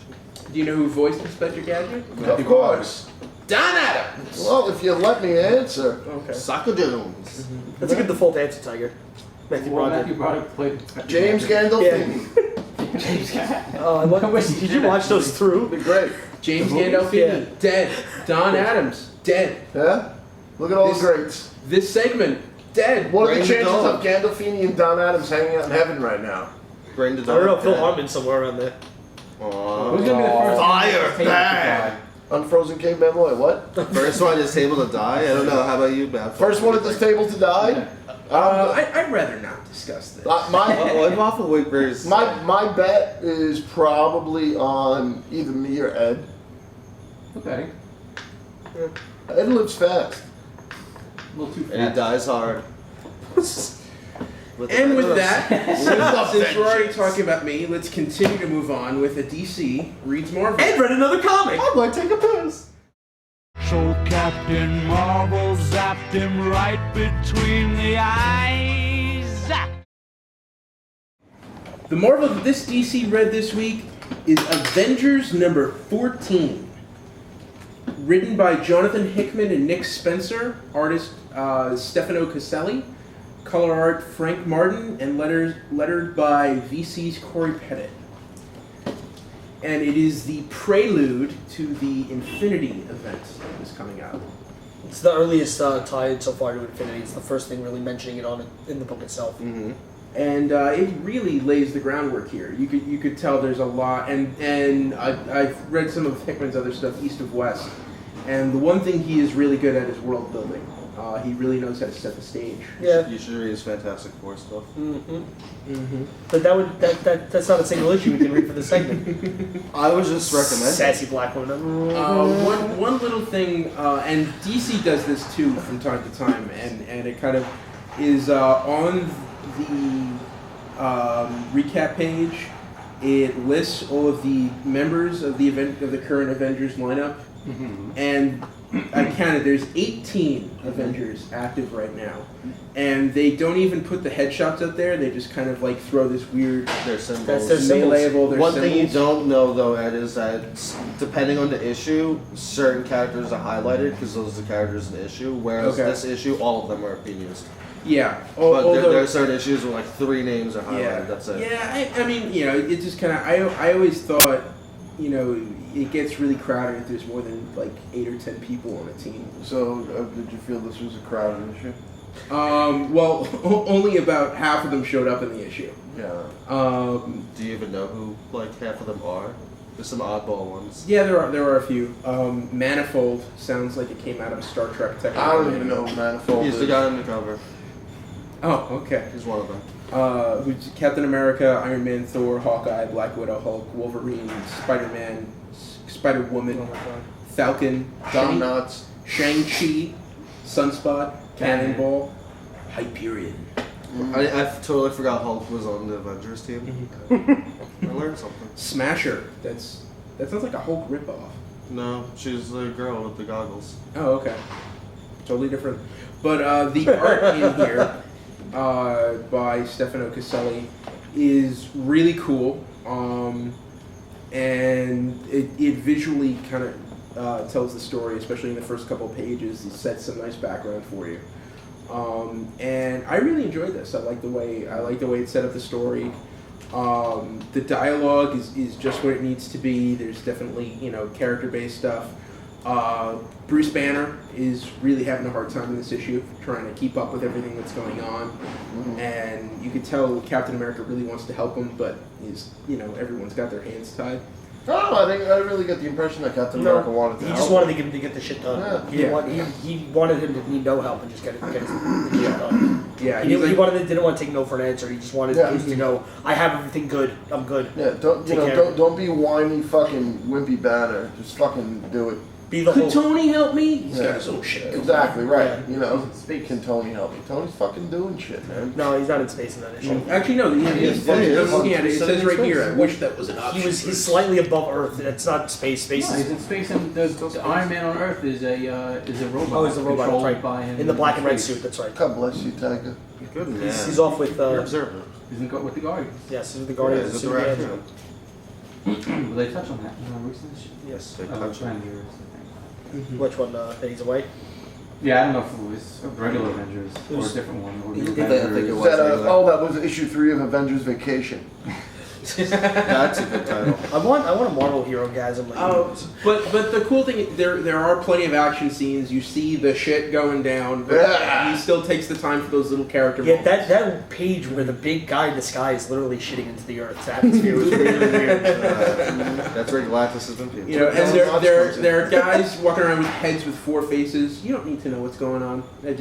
Do you know who voiced Inspector Gadget? Of course. Don Adams. Well, if you let me answer. Okay. Socko Jones. That's a good default answer, Tiger. Matthew Well, Broderick. Matthew Broderick played Inspector James Gadget. Gandolfini. James Gadget. Oh, I love. Did you watch those through? Be great. James The movies? Gandolfini, Yeah. dead. Don Adams, dead. Yeah? Look at all the This- greats. This segment, dead. What are the Brain chances dog. of Gandolfini and Don Adams hanging out in heaven right now? Brain the I don't know. dog. Phil Hartman somewhere around there. Who's Aw. gonna be the first Fire, table to bang. die? Unfrozen Caveman Boy, what? First one is able to die. I don't know. How about you, Matt? First one at this table to die? I'd rather not discuss this. My I'm awful wait my bet is probably on either me or Ed. Okay. Ed lives fast. A little too And he fast. dies hard. And with that, Love since we're already vengeance. talking about me, let's continue to move on with a DC reads Marvel. Ed read another comic. I might take a piss. So Captain Marvel zapped him right between the eyes. Zap! The Marvel that this DC read this week is Avengers number 14. Written by Jonathan Hickman and Nick Spencer, artist Stefano Caselli, color art Frank Martin, and lettered by VC's Corey Pettit. and it is the prelude to the Infinity event that is coming out. It's the earliest tie-in so far to Infinity. It's the first thing really mentioning it on it in the book itself. Mm-hmm. And it really lays the groundwork here. You could tell there's a lot, and I've read some of Hickman's other stuff, East of West, and the one thing he is really good at is world building. He really knows how to set the stage. Yeah. You should read his Fantastic Four stuff. But that's not a single issue we can read for the segment. I was just recommending. Sassy black woman. One little thing, and DC does this too from time to time, and it kind of is on the recap page. It lists all of the members of the current Avengers lineup, and I counted. There's 18 Avengers active right now, and they don't even put the headshots up there. They just kind of like throw this weird Their symbols. That's their symbols. melee of all their One symbols. thing you don't know though, Ed, is that depending on the issue, certain characters are highlighted because those are the characters in the issue. Whereas Okay. this issue, all of them are being used. Yeah, But although, there are certain issues where like 3 names are highlighted. yeah, That's it. yeah. I mean, you know, it just kind of. I always thought, you know, it gets really crowded if there's more than like 8 or 10 people on a team. So, did you feel this was a crowded issue? Well, only about half of them showed up in the issue. Yeah. Do you even know who like half of them are? There's some oddball ones. Yeah, there are a few. Manifold sounds like it came out of a Star Trek technical. I don't even know who Manifold He's is. the guy on the cover. Oh, okay. He's one of them. Who's Captain America, Iron Man, Thor, Hawkeye, Black Widow, Hulk, Wolverine, Spider-Man, Spider-Woman, Falcon, Don Knotts. Shang-Chi, Sunspot, Cannonball, Hyperion. I totally forgot Hulk was on the Avengers team. I learned something. Smasher. That sounds like a Hulk ripoff. No, she's the girl with the goggles. Oh, okay. Totally different. But the art in here by Stefano Caselli is really cool. And it visually kind of tells the story, especially in the first couple of pages. It sets some nice background for you. And I really enjoyed this. I like the way it set up the story. The dialogue is just what it needs to be. There's definitely, you know, character-based stuff. Bruce Banner is really having a hard time in this issue, trying to keep up with everything that's going on. And you can tell Captain America really wants to help him, but everyone's got their hands tied. Oh, I really get the impression that Captain America wanted to He help. just wanted him to get the shit done. Yeah. He, didn't want, he wanted him to need no help and just get the shit done. Yeah, He didn't want to take no for an answer. He just wanted him to go, I have everything good. I'm good. Yeah, don't be whiny fucking wimpy Banner. Just fucking do it. Be the Could whole... Tony help me? He's Yeah. got his own shit. Exactly, right. Yeah. You know, can Tony help me? Tony's fucking doing shit, man. No, he's not in space in that issue. Actually, no. I'm looking at it. It says right here. I wish that was an option. He's slightly above Earth. That's not space. Space He's is... in space, and the Iron Man on Earth is a robot. Oh, he's a robot, controlled that's right. by him In the black and red space. suit, that's right. God bless you, Tiger. Good man. He's off with... You're observant. He's with the Guardians. Yes, he's with the Guardians. Is it of the the right Superman. hand? Will they touch on that in the recent issue? Yes. They Oh, touch it. Brand New Year's, I think. Which one? That he's away? Yeah, I don't know if it was regular Avengers or a was- different one. Or I think Avengers. it was. That was issue 3 of Avengers Vacation. That's a good title. I want a Marvel hero gasm. But the cool thing, there are plenty of action scenes. You see the shit going down, but Yeah. he still takes the time for those little character Yeah, moments. that page where the big guy in the sky is literally shitting into the Earth's atmosphere was really weird. That's where Galactus has been. You know, and there are guys walking around with heads with 4 faces. You don't need to know what's going on. They're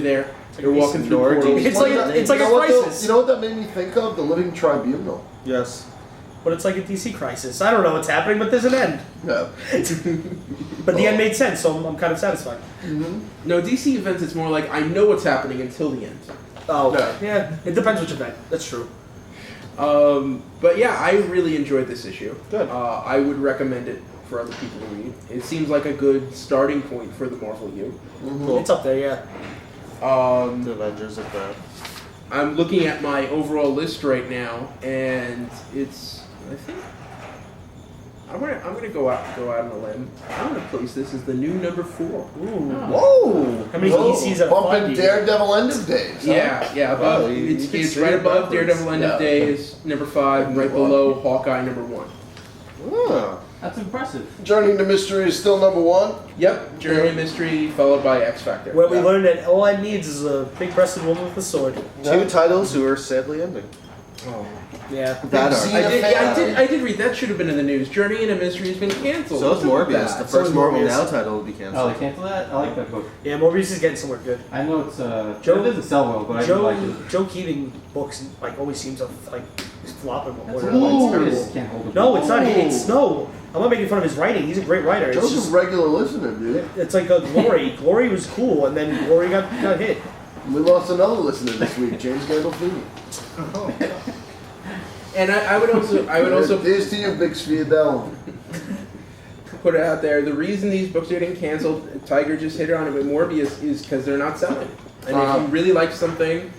there. They're walking through Nordic. portals. It's like a crisis. You know what that made me think of? The Living Tribunal. Yes. But it's like a DC crisis. I don't know what's happening, but there's an end. Yeah. But the end made sense, so I'm kind of satisfied. No, DC events, it's more like I know what's happening until the end. Oh, okay. Yeah, it depends which event. That's true. But yeah, I really enjoyed this issue. Good. I would recommend it for other people to read. It seems like a good starting point for the Marvel U. It's up there, yeah. The Avengers are bad. I'm looking at my overall list right now, and it's. I think I'm gonna go out on a limb. I'm gonna place this as the new number 4. Whoa! How many Whoa. DCs have Bumping 5 Daredevil End of Days. Huh? Yeah, above. Oh, you it's can it's see right it above backwards. Daredevil End of Yeah. Days, number 5, and right below Hawkeye, number 1. Oh. That's impressive. Journey to Mystery is still number one. Yep, Journey Mystery followed by X Factor. Where we learned that all I need is a big-breasted woman with a sword. Two titles who are sadly ending. Oh. Yeah. That I did read that should have been in the news. Journey into Mystery has been canceled. So is Morbius. The first is Marvel Morbius. Now title will be Oh, canceled. they canceled that? I like that book. Yeah, Morbius is getting somewhere good. I know it's Joe- it doesn't sell well, but I do like it. Joe Keating books like always seems to like flopping That's more. what than I like. like, It's can't hold it. no, it's not. It's no. I'm not making fun of his writing. He's a great writer. It's Joe's just a regular listener, dude. it's like a Glory. Glory was cool, and then Glory got hit. We lost another listener this week, James Gandolfini. And I would also Here's to you, Big Sphere Dell. put it out there. The reason these books are getting canceled, Tiger just hit it on it with Morbius, is because they're not selling. And if you really like something,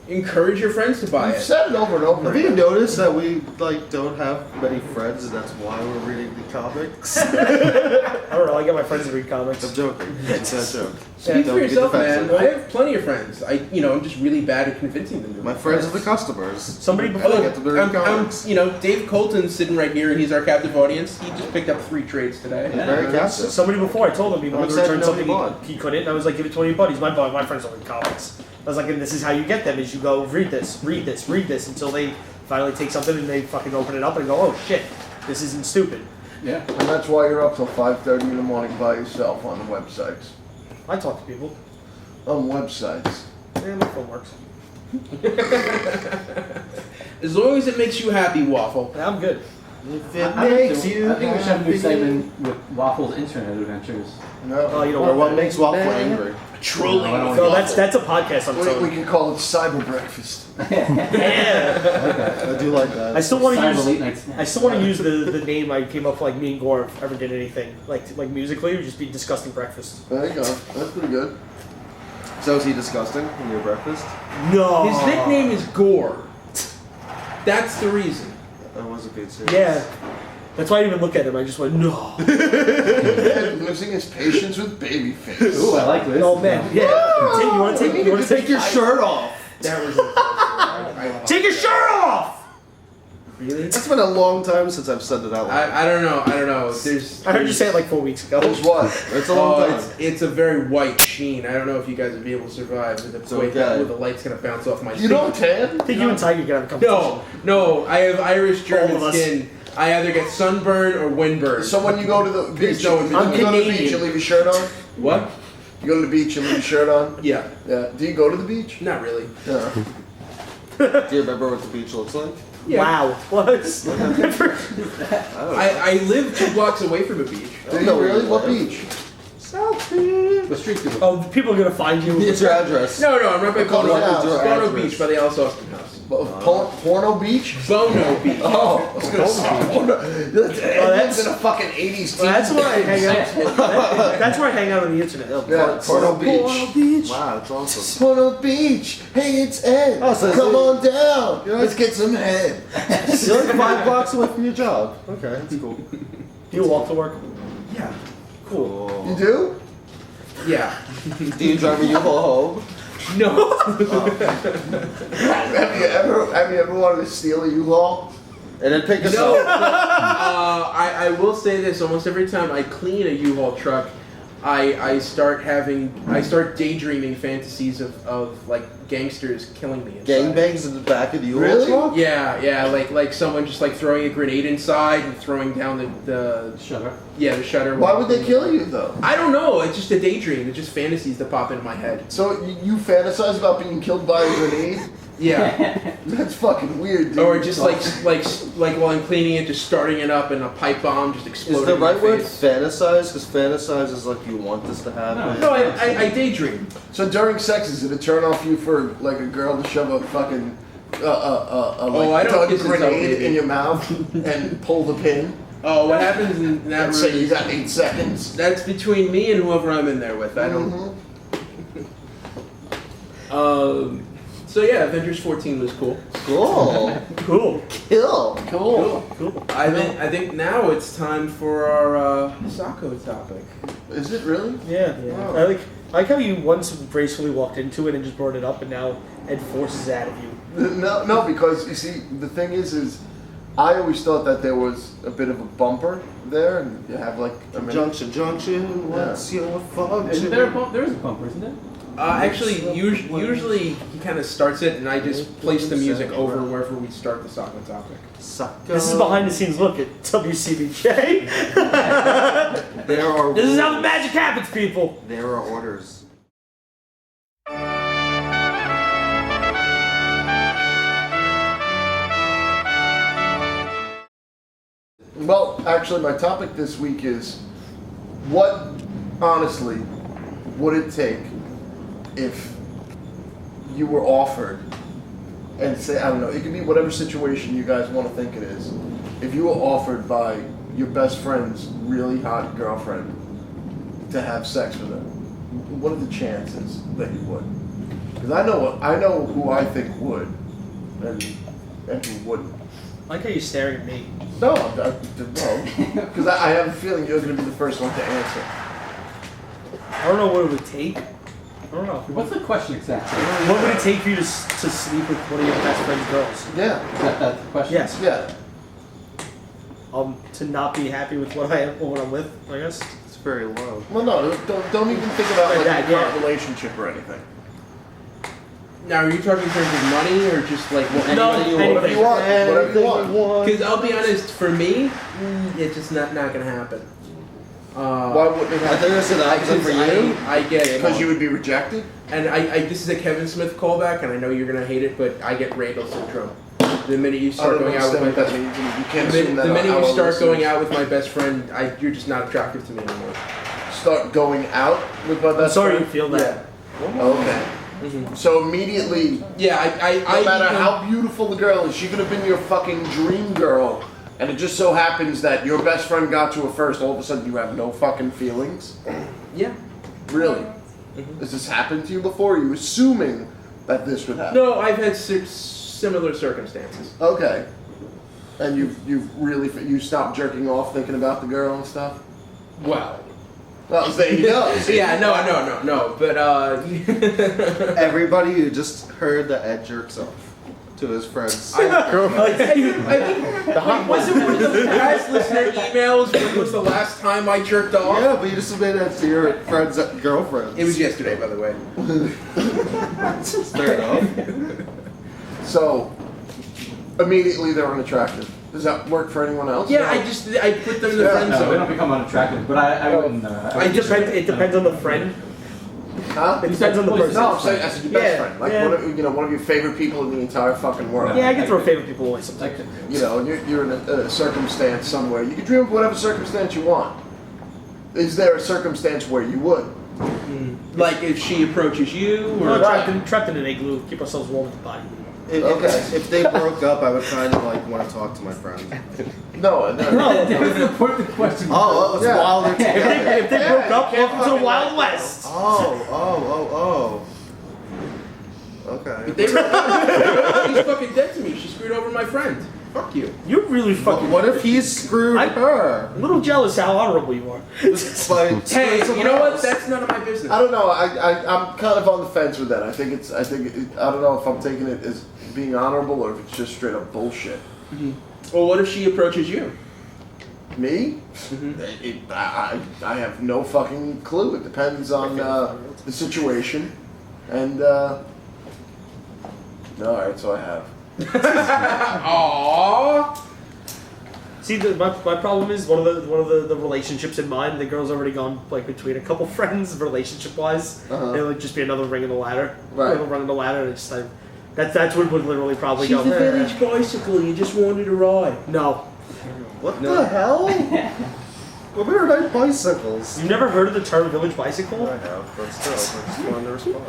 encourage your friends to buy You've it. said it over and over Have you again. noticed that we don't have many friends, and that's why we're reading the comics? I don't know. I get my friends to read comics. I'm joking. It's a joke. Speak Don't for be yourself, man. defensive. I have plenty of friends. I'm just really bad at convincing them. To My read friends are comics. the customers. Somebody I before. don't get to read comics. Dave Colton's sitting right here. He's our captive audience. He just picked up 3 trades today. Very captive. Somebody before I told him he I'm wanted to excited return to know something what he he couldn't, and I was like, give it to one of your buddies. My friends don't read comics. I was like, and this is how you get them: is you go read this, until they finally take something and they fucking open it up and go, oh shit, this isn't stupid. Yeah. And that's why you're up till 5:30 in the morning by yourself on the websites. I talk to people. On websites. Yeah, my phone works. As long as it makes you happy, Waffle. Yeah, I'm good. If I it think makes so. you I think we should have a new happy. segment with Waffle's Internet Adventures. No. Oh, you know Or what makes Waffle angry. Trolling. No, I don't No, want that's a podcast on its We own. can call it Cyber Breakfast. Yeah. I do like that. I still want to Cyber use. late night snack. I still want to use the name I came up with, like me and Gore if ever did anything like musically, it would just be disgusting breakfast. There you go. That's pretty good. So is he disgusting in your breakfast? No. His nickname is Gore. That's the reason. I wasn't being serious. Yeah. That's why I didn't even look at him. I just went no. And losing his patience with Babyface. Ooh, I like this. Oh man. Yeah. You want to take me? You want to take your shirt off? That was Take your shirt off. really. It's been a long time since I've said it out loud. I don't know. There's. I heard you say it like 4 weeks ago. There's what? It's a long time. It's a very white sheen. I don't know if you guys would be able to survive with the way okay. that the light's gonna bounce off my You skin. don't tan? I think you and Tiger can have a competition. No. I have Irish All German of us. skin. I either get sunburn or windburn. So when you go to the beach, no you in go to the Canadian. beach, you leave your shirt on? What? You go to the beach, you leave your shirt on? Yeah. Yeah. Do you go to the beach? Not really. Yeah. Do you remember what the beach looks like? Yeah. Wow. What? I live 2 blocks away from a beach. Do you really? What beach? The street people. Oh, people are gonna find you. What's your address? No, I'm right by Call Bono, it out. Bono Address. Beach by the Alice Austin House. Porno Beach? Bono Beach. Oh, I was gonna say porno. That's in a fucking 80s Well, that's team. where I hang out. That's where I hang out on the internet. Yeah, Porno Beach. Wow, that's awesome. Porno Beach. Hey, it's Ed. Oh, so Come it's- on down. Let's get some head. You're like 5 blocks away from your job. Okay, that's cool. Do you walk to work? Yeah. Cool. You do? Yeah. Do you drive a U-Haul home? No. Have you ever wanted to steal a U-Haul? And then pick us No. up. I will say this: almost every time I clean a U-Haul truck, I start daydreaming fantasies of like gangsters killing me. Inside. Gangbangs in the back of the U-Haul Really? truck? Yeah, like someone just like throwing a grenade inside and throwing down the Shut up. the shutter. Why would they kill you, though? I don't know. It's just a daydream. It's just fantasies that pop into my head. So you fantasize about being killed by a grenade? Yeah. That's fucking weird, dude. Or just like while I'm cleaning it, just starting it up and a pipe bomb just exploding. Is the in my right word face. fantasize? Because fantasize is like you want this to happen. No, I daydream. So during sex, is it a turn off you for like a girl to shove a fucking I don't Doug kiss and tell, grenade baby. in your mouth and pull the pin? Oh, what happens in that And room? say you got 8 seconds. That's between me and whoever I'm in there with. I don't. So yeah, Avengers 14 was cool. Cool. Cool. Kill. Cool. I think now it's time for our Socko topic. Is it really? Yeah. Wow. I like how you once gracefully walked into it and just brought it up, and now Ed forces it out of you. No, because you see, the thing is I always thought that there was a bit of a bumper there, and you have like a minute. Junction, what's your function? Isn't there there's a bumper, isn't there? Actually, usually he kind of starts it, and I just place the music over wherever we start the Socko topic. Socko. This is behind the scenes look at WCBJ. This is how the magic happens, people. There are orders. Well, actually, my topic this week is what, honestly, would it take if you were offered, and say, I don't know, it could be whatever situation you guys want to think it is, if you were offered by your best friend's really hot girlfriend to have sex with her, what are the chances that you would? Because I know who I think would, and who wouldn't. I like how you're staring at me. No, because I have a feeling you're going to be the first one to answer. I don't know what it would take. I don't know. What's the question exactly? What would it take for you to sleep with one of your best friend's girls? Yeah. That's the question? Yes. Yeah. To not be happy with what I'm with, I guess. It's very low. Well, no, don't even think about like That, a yeah. current relationship or anything. Now, are you talking in terms of money, or just like what No, anybody Whatever you want. Whatever you want. Because I'll be honest, for me, it's just not gonna happen. Why wouldn't it I happen? think that's the opposite for you. I get it. Because you would be rejected? And this is a Kevin Smith callback, and I know you're gonna hate it, but I get Randall syndrome. The minute you I start don't going out with understand my what that best means. You can't the assume that minute our you start listeners going out with my best friend, you're just not attractive to me anymore. Start going out with my I'm best sorry you friend? feel that. Okay. So immediately, Yeah, no matter how beautiful the girl is, she could have been your fucking dream girl, and it just so happens that your best friend got to her first, all of a sudden you have no fucking feelings? Yeah. Really? Has this happened to you before? Are you assuming that this would happen? No, I've had similar circumstances. Okay. And you stopped jerking off thinking about the girl and stuff? Well. Well, there you go. Yeah, no. But Everybody who just heard that Ed jerks off to his friends. I think was it one of the past listener emails? When was the last time I jerked off? Yeah, but you just made that to your friends' girlfriends. It was yesterday, by the way. Fair enough. So, immediately they're unattractive. Does that work for anyone else? Yeah, I put them in the friend No, they zone. don't become unattractive, but I wouldn't. It depends on the friend. Huh? It depends on the person. No, I'm saying as your best Yeah, friend. Like yeah. one of your favorite people in the entire fucking world. Yeah, I can throw favorite people away sometimes. You know, and you're in a circumstance somewhere. You can dream of whatever circumstance you want. Is there a circumstance where you would? Like if she approaches you, We're or trapped in an igloo. Keep ourselves warm with the body. If they broke up, I would kind of like want to talk to my friend. No. That was the important question. Oh, it's Yeah. while they're together. If they broke up, welcome to the Wild West. Oh. Okay. they were, she's fucking dead to me. She screwed over my friend. Fuck you. You're really fucking. What if he screwed her? I'm a little jealous how honorable you are. Hey, you know what? That's none of my business. I don't know. I'm kind of on the fence with that. I don't know if I'm taking it as being honorable or if it's just straight up bullshit. Well, what if she approaches you? Me? I have no fucking clue. It depends on the situation. And, alright, so I have. Aww. See, my problem is one of the relationships in mine. The girl's already gone like between a couple friends, relationship wise. It would just be another ring in the ladder. Right. Another rung in the ladder. And it's like that's what would literally probably She's go. the village bicycle. You just wanted a ride. No, What the hell? Well, we were on bicycles. you've never heard of the term village bicycle? I have, but still, I just wanted to respond.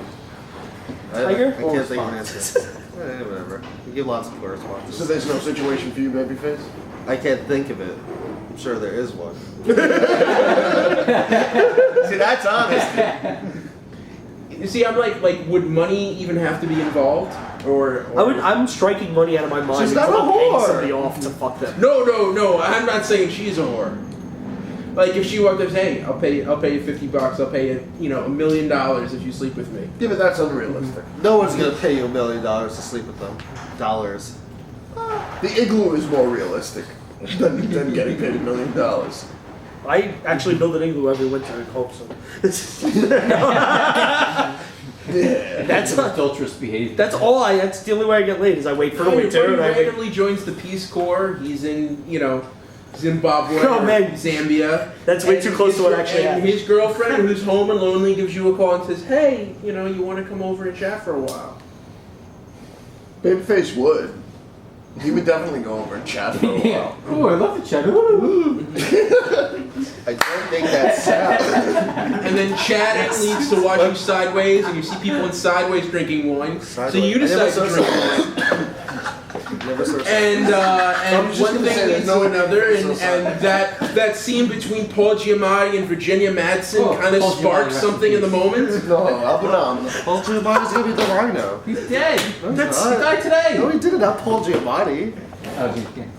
Tiger? I can't think of an answer. Whatever. You give lots of poor responses. So there's no situation for you, babyface? I can't think of it. I'm sure there is one. See, that's honest. You see, I'm like, would money even have to be involved, or? I'm striking money out of my mind. She's not until a I'm paying whore. somebody off to fuck them. No. I'm not saying she's a whore. Like if she walked up and said, "Hey, I'll pay you $50. I'll pay you, $1 million if you sleep with me." Yeah, but that's unrealistic. No one's gonna pay you $1 million to sleep with them. Dollars. The igloo is more realistic than getting paid $1 million. I actually build an igloo every winter in hopes of. Yeah. That's adulterous behavior. That's all I. That's the only way I get laid is I wait for the Your winter buddy and I wait. randomly joins the Peace Corps. He's in, Zimbabwe Oh, or man. Zambia. That's way And too close to what his- actually And happened. his girlfriend, who's home and lonely, gives you a call and says, "Hey, you want to come over and chat for a while?" Babyface would. He would definitely go over and chat for a while. Oh, I love the chat. I don't make that sound. And then chatting leads to watching Sideways, and you see people in Sideways drinking wine. So you decide to drink wine. Never saw And just one gonna say thing there's leads no to another, evidence of and that scene between Paul Giamatti and Virginia Madsen kind of Paul sparks Giamatti, something in the moment. No, I'll put on. Paul Giamatti's gonna be the Rhino. He's dead. No, he's He not. died today. No, he didn't. Not Paul Giamatti. Oh, he's dead.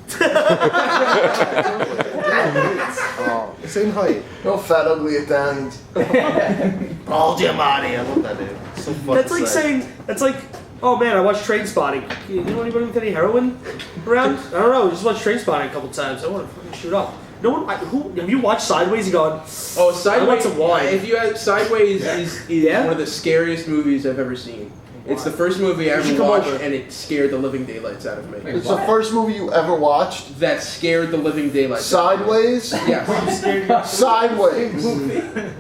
Oh, same height. No fat, ugly Italians. Paul Giamatti. I love that name. So fun That's to like say. saying. That's like. Oh man, I watched Trainspotting. You know anybody with any heroin around? I don't know. Just watched Trainspotting a couple times. I want to fucking shoot up. No one. Who have you watched Sideways? You gone? Oh, Sideways! I want some wine. If you had Sideways is Yeah? one of the scariest movies I've ever seen. It's the first movie I should ever come watched, over. and it scared the living daylights out of me. Wait. It's the first movie you ever watched. That scared the living daylights. out of me. Sideways. Yes, Sideways.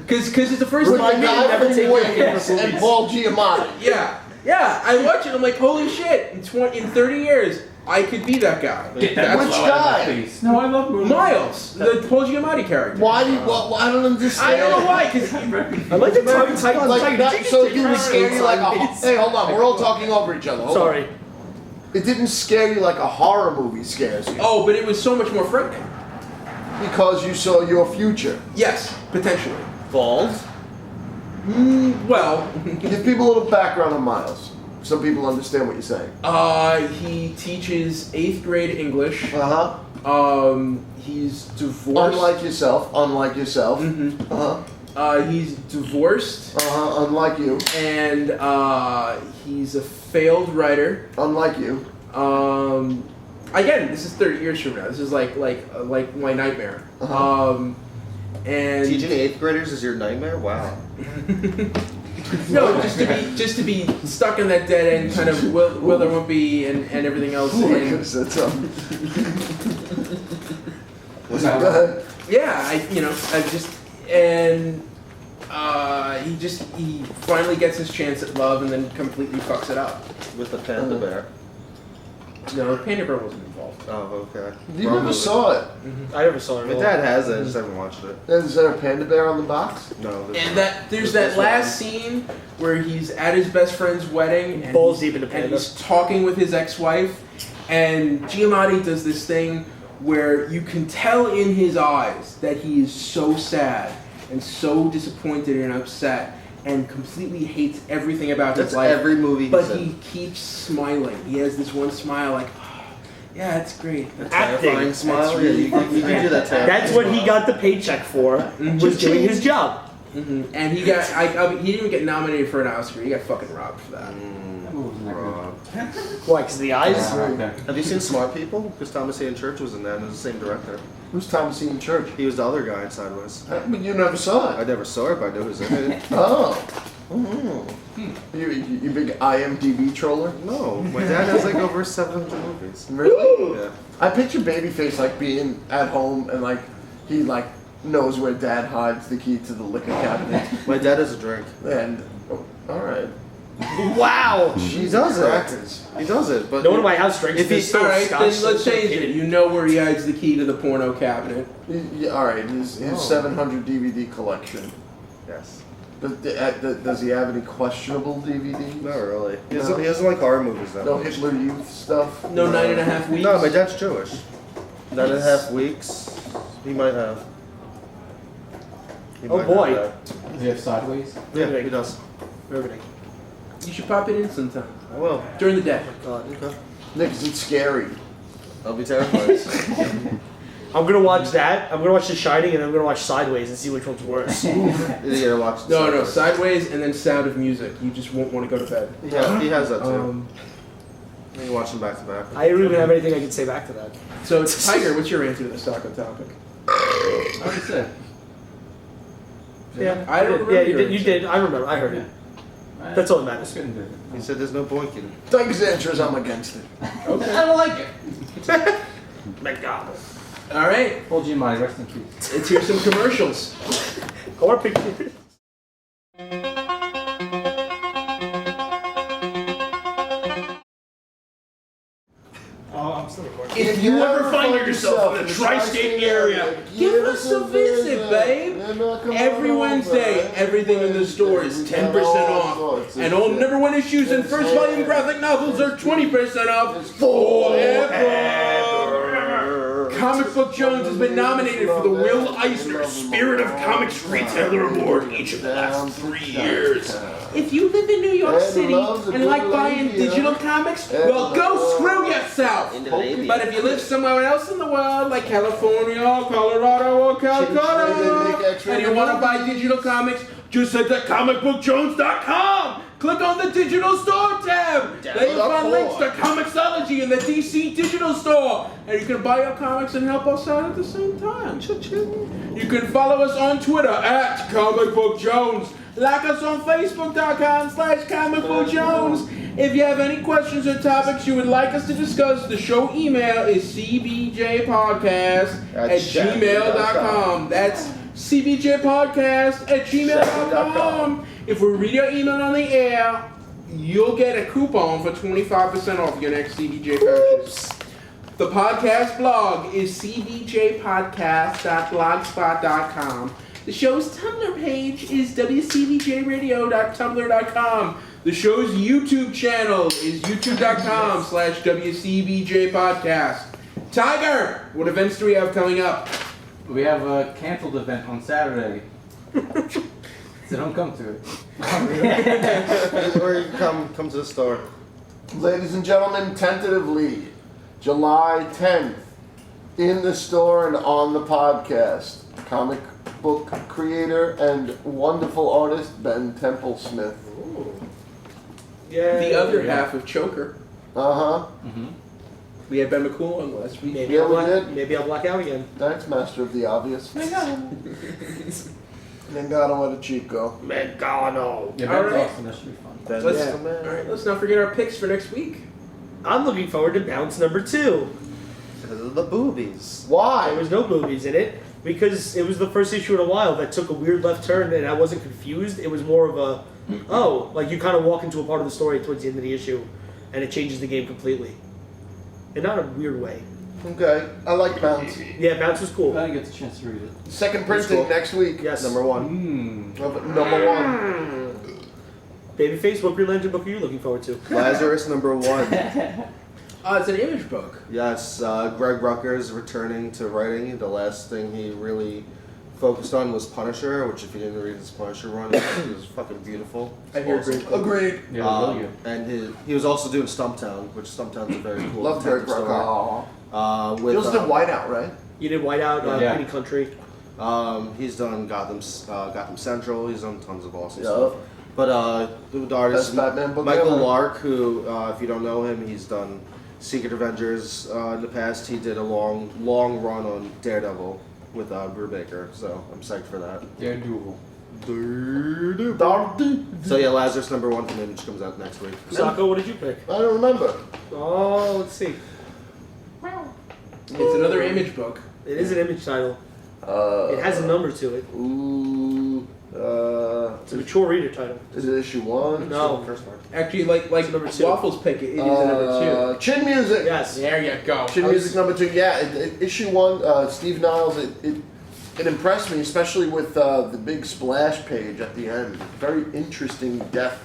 because it's the first With thing. my guy never from take Wings it in and Paul Giamatti. Yeah. I watch it. I'm like, holy shit! In 30 years, I could be that guy. Get that Which blood out of my guy? face. No, I love movies. Miles, the Paul Giamatti character. Why do you? Well, I don't understand. I don't know why. Because I like the tongue tight. Like that, so you would scare you like a. Hey, hold on. We're all talking over each other. Hold on. Sorry. It didn't scare you like a horror movie scares you. but it was so much more frightening. Because you saw your future. Yes, potentially. Bald? Well, Give people a little background on Miles. Some people understand what you're saying. he teaches 8th grade English. He's divorced. Unlike yourself. Mhm. He's divorced, Unlike you. and he's a failed writer. Unlike you. Again, this is 30 years from now. This is like my nightmare. And Teaching 8th graders is your nightmare? Wow. no, just to be stuck in that dead end kind of will there won't be and everything else. Oh my And, goodness, that's Go ahead. yeah, he finally gets his chance at love and then completely fucks it up. With the panda bear. No, Panda Bear wasn't involved. Oh, okay. You never saw it. I never saw it. My At all. dad has it, I just haven't watched it. Is there a panda bear on the box? No. And there's that last scene where he's at his best friend's wedding and Balls deep into and panda. he's talking with his ex-wife, and Giamatti does this thing where you can tell in his eyes that he is so sad and so disappointed and upset and completely hates everything about That's his life. every movie But he's in. he keeps smiling. He has this one smile like, oh, yeah, it's great. Terrifying Acting. smile. That's Yeah, really you can do that. That's what he got the paycheck for. Was doing his job. And he got, he didn't even get nominated for an Oscar. He got fucking robbed for that. That movie wasn't that good. Why? Because the eyes. Okay. Have you seen Smart People? Because Thomas Ian Church was in that, and it was the same director. Who's Thomas Ian Church? He was the other guy in Sideways. But you never saw I it. never saw it, but I know who's in it. Oh. You big IMDb troller? No, my dad has like over 700 movies. Really? Yeah. I picture Babyface like being at home and like he like knows where Dad hides the key to the liquor cabinet. My dad has a drink. And all right, Wow. He does it. crackers. He does it, but No one in my house drinks If this. he- So Alright, Scotch, then so let's change it. kidding. You know where he hides the key to the porno cabinet. Yeah, all right, his 700 DVD collection. yes, Does he have any questionable DVDs? not really. He No. doesn't like horror movies that No much. Hitler Youth stuff. No 9.5 weeks. No, my dad's Jewish. 9.5 weeks. He might have. He Oh, might boy. have that. Does he have Sideways? Yeah, he does. Riveting. You should pop it in sometime. I will. During the day. God. Okay. Nick, is it scary? I'll be terrified. I'm gonna watch that. I'm gonna watch The Shining, and I'm gonna watch Sideways and see which one's worse. You gotta watch the No, Sideways. Sideways and then Sound of Music. You just won't want to go to bed. Yeah, he has that too. You watch them back to back. I don't even have anything I can say back to that. So, Tiger, what's your answer to the Socko topic? I already said. Yeah, I don't remember Yeah, your you answer. did. I remember. I heard it. That's all that matters. Couldn't do it. He said there's no boinking. Tiger's answer is I'm against it. Okay. I don't like it. McDonald's. All right. Hold you in mind. Rest in peace. Let's hear some commercials. Or pictures. Oh, I'm still recording. If you ever find yourself in the tri-state area, give us a visit, babe. Every Wednesday, everything in the store is 10% off. And all number one issues and first volume graphic novels are 20% off forever. Comic Book Jones has been nominated for the Will Eisner Spirit of Comics Retailer Award each of the last 3 years. If you live in New York City and like buying digital comics, well, go screw yourself. But if you live somewhere else in the world, like California, Colorado, or Calcutta, and you want to buy digital comics, just head to comicbookjones.com. Click on the digital store tab. There you'll find links to Comixology and the DC Digital Store. And you can buy your comics and help us out at the same time. You can follow us on Twitter at Comic Book Jones. Like us on Facebook.com/comicbookjones. If you have any questions or topics you would like us to discuss, the show email is cbjpodcast@gmail.com. That's cbjpodcast@gmail.com. If we read your email on the air, you'll get a coupon for 25% off your next CBJ purchase. The podcast blog is cbjpodcast.blogspot.com. The show's Tumblr page is wcbjradio.tumblr.com. The show's YouTube channel is youtube.com/WCBJpodcast. Tiger, what events do we have coming up? We have a canceled event on Saturday. So don't come to it. Or you come to the store. Ladies and gentlemen, tentatively, July 10th, in the store and on the podcast, comic book creator and wonderful artist Ben Templesmith. Yeah. The other half of Choker. Uh-huh. We had Ben McCool on last week. Maybe Yeah, I'll we black, did. maybe I'll black out again. Thanks, Master of the Obvious. Mengano at a Chico. McDonald. Yeah, All that's right. awesome. That should be fun. Then Let's, yeah. all right, let's not forget our picks for next week. I'm looking forward to Bounce number 2. Because of the boobies. There Why? was no movies in it because it was the first issue in a while that took a weird left turn and I wasn't confused. It was more of a, like you kind of walk into a part of the story towards the end of the issue and it changes the game completely. And not in a weird way. Okay, I like Bounce. Yeah, Bounce was cool. I didn't get the chance to read it. Second printing cool. next week. Yes. Number one. Number one. Babyface, what Green Lantern book are you looking forward to? Lazarus number 1. It's an image book. Yes, Greg Rucker's returning to writing. The last thing he really focused on was Punisher, which if you didn't read his Punisher run, it was fucking beautiful. I hear Awesome. great. Agreed. Yeah, really good. And he was also doing Stumptown, which Stumptown's a very cool Love Greg detective Rucker. story. Aw. With, You also did Whiteout, right? You did Whiteout, Yeah. Penny Country. he's done Gotham Central. He's done tons of awesome Yeah. stuff. But the artist Best Batman book Michael ever. Lark, who if you don't know him, he's done Secret Avengers in the past. He did a long run on Daredevil with Brubaker, so I'm psyched for that. They're doable. So yeah, Lazarus number 1 from Image comes out next week. Socko, what did you pick? I don't remember. Oh, let's see. It's another image book. It is an image title. It has a number to it. It's a mature reader title. Is it issue 1? No. First one. Actually, like number 2. Waffles pick it is a number Chin Music. Yes. 2. There you go. Chin Music number 2. Yeah, issue 1. Steve Niles. It impressed me, especially with the big splash page at the end. Very interesting depth.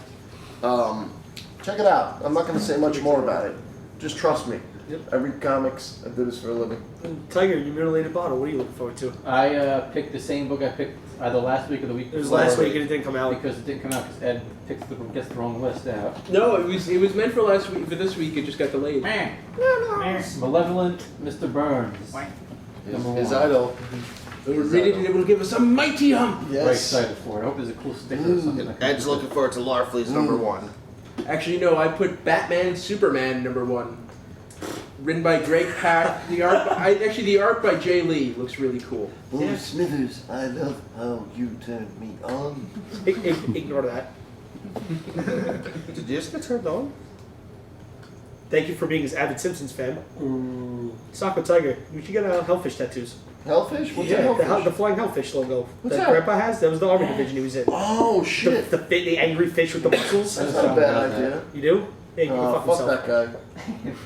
Check it out. I'm not going to say much more about it. Just trust me. Yep. I read comics. I do this for a living. Tiger, you mutilated bottle. What are you looking forward to? I picked the same book I picked either last week or the week It was before. last week and it didn't come out. Because it didn't come out because Ed gets the wrong list out. No, it was meant for last week. For this week, it just got delayed. Malevolent Mr. Burns. Number His 1. idol. We read it and it will give us a mighty hump. Very excited for it. I hope there's a cool sticker or something like that. Ed's looking forward to Larfleeze number 1. Actually, no, I put Batman Superman #1. Written by Greg Pak. The art by Jay Lee looks really cool. Oh, Smithers, I love how you turned me on. Ignore that. Did you just get turned on? Thank you for being his avid Simpsons fan. Socko Tiger, we should get hellfish tattoos. Hellfish? What's a Yeah, hellfish? the flying hellfish logo What's that that? Grandpa has. That was the army division he was in. Oh, shit. The angry fish with the muscles. That's not a bad idea. You do? Yeah, you can fuck Fuck yourself. that guy.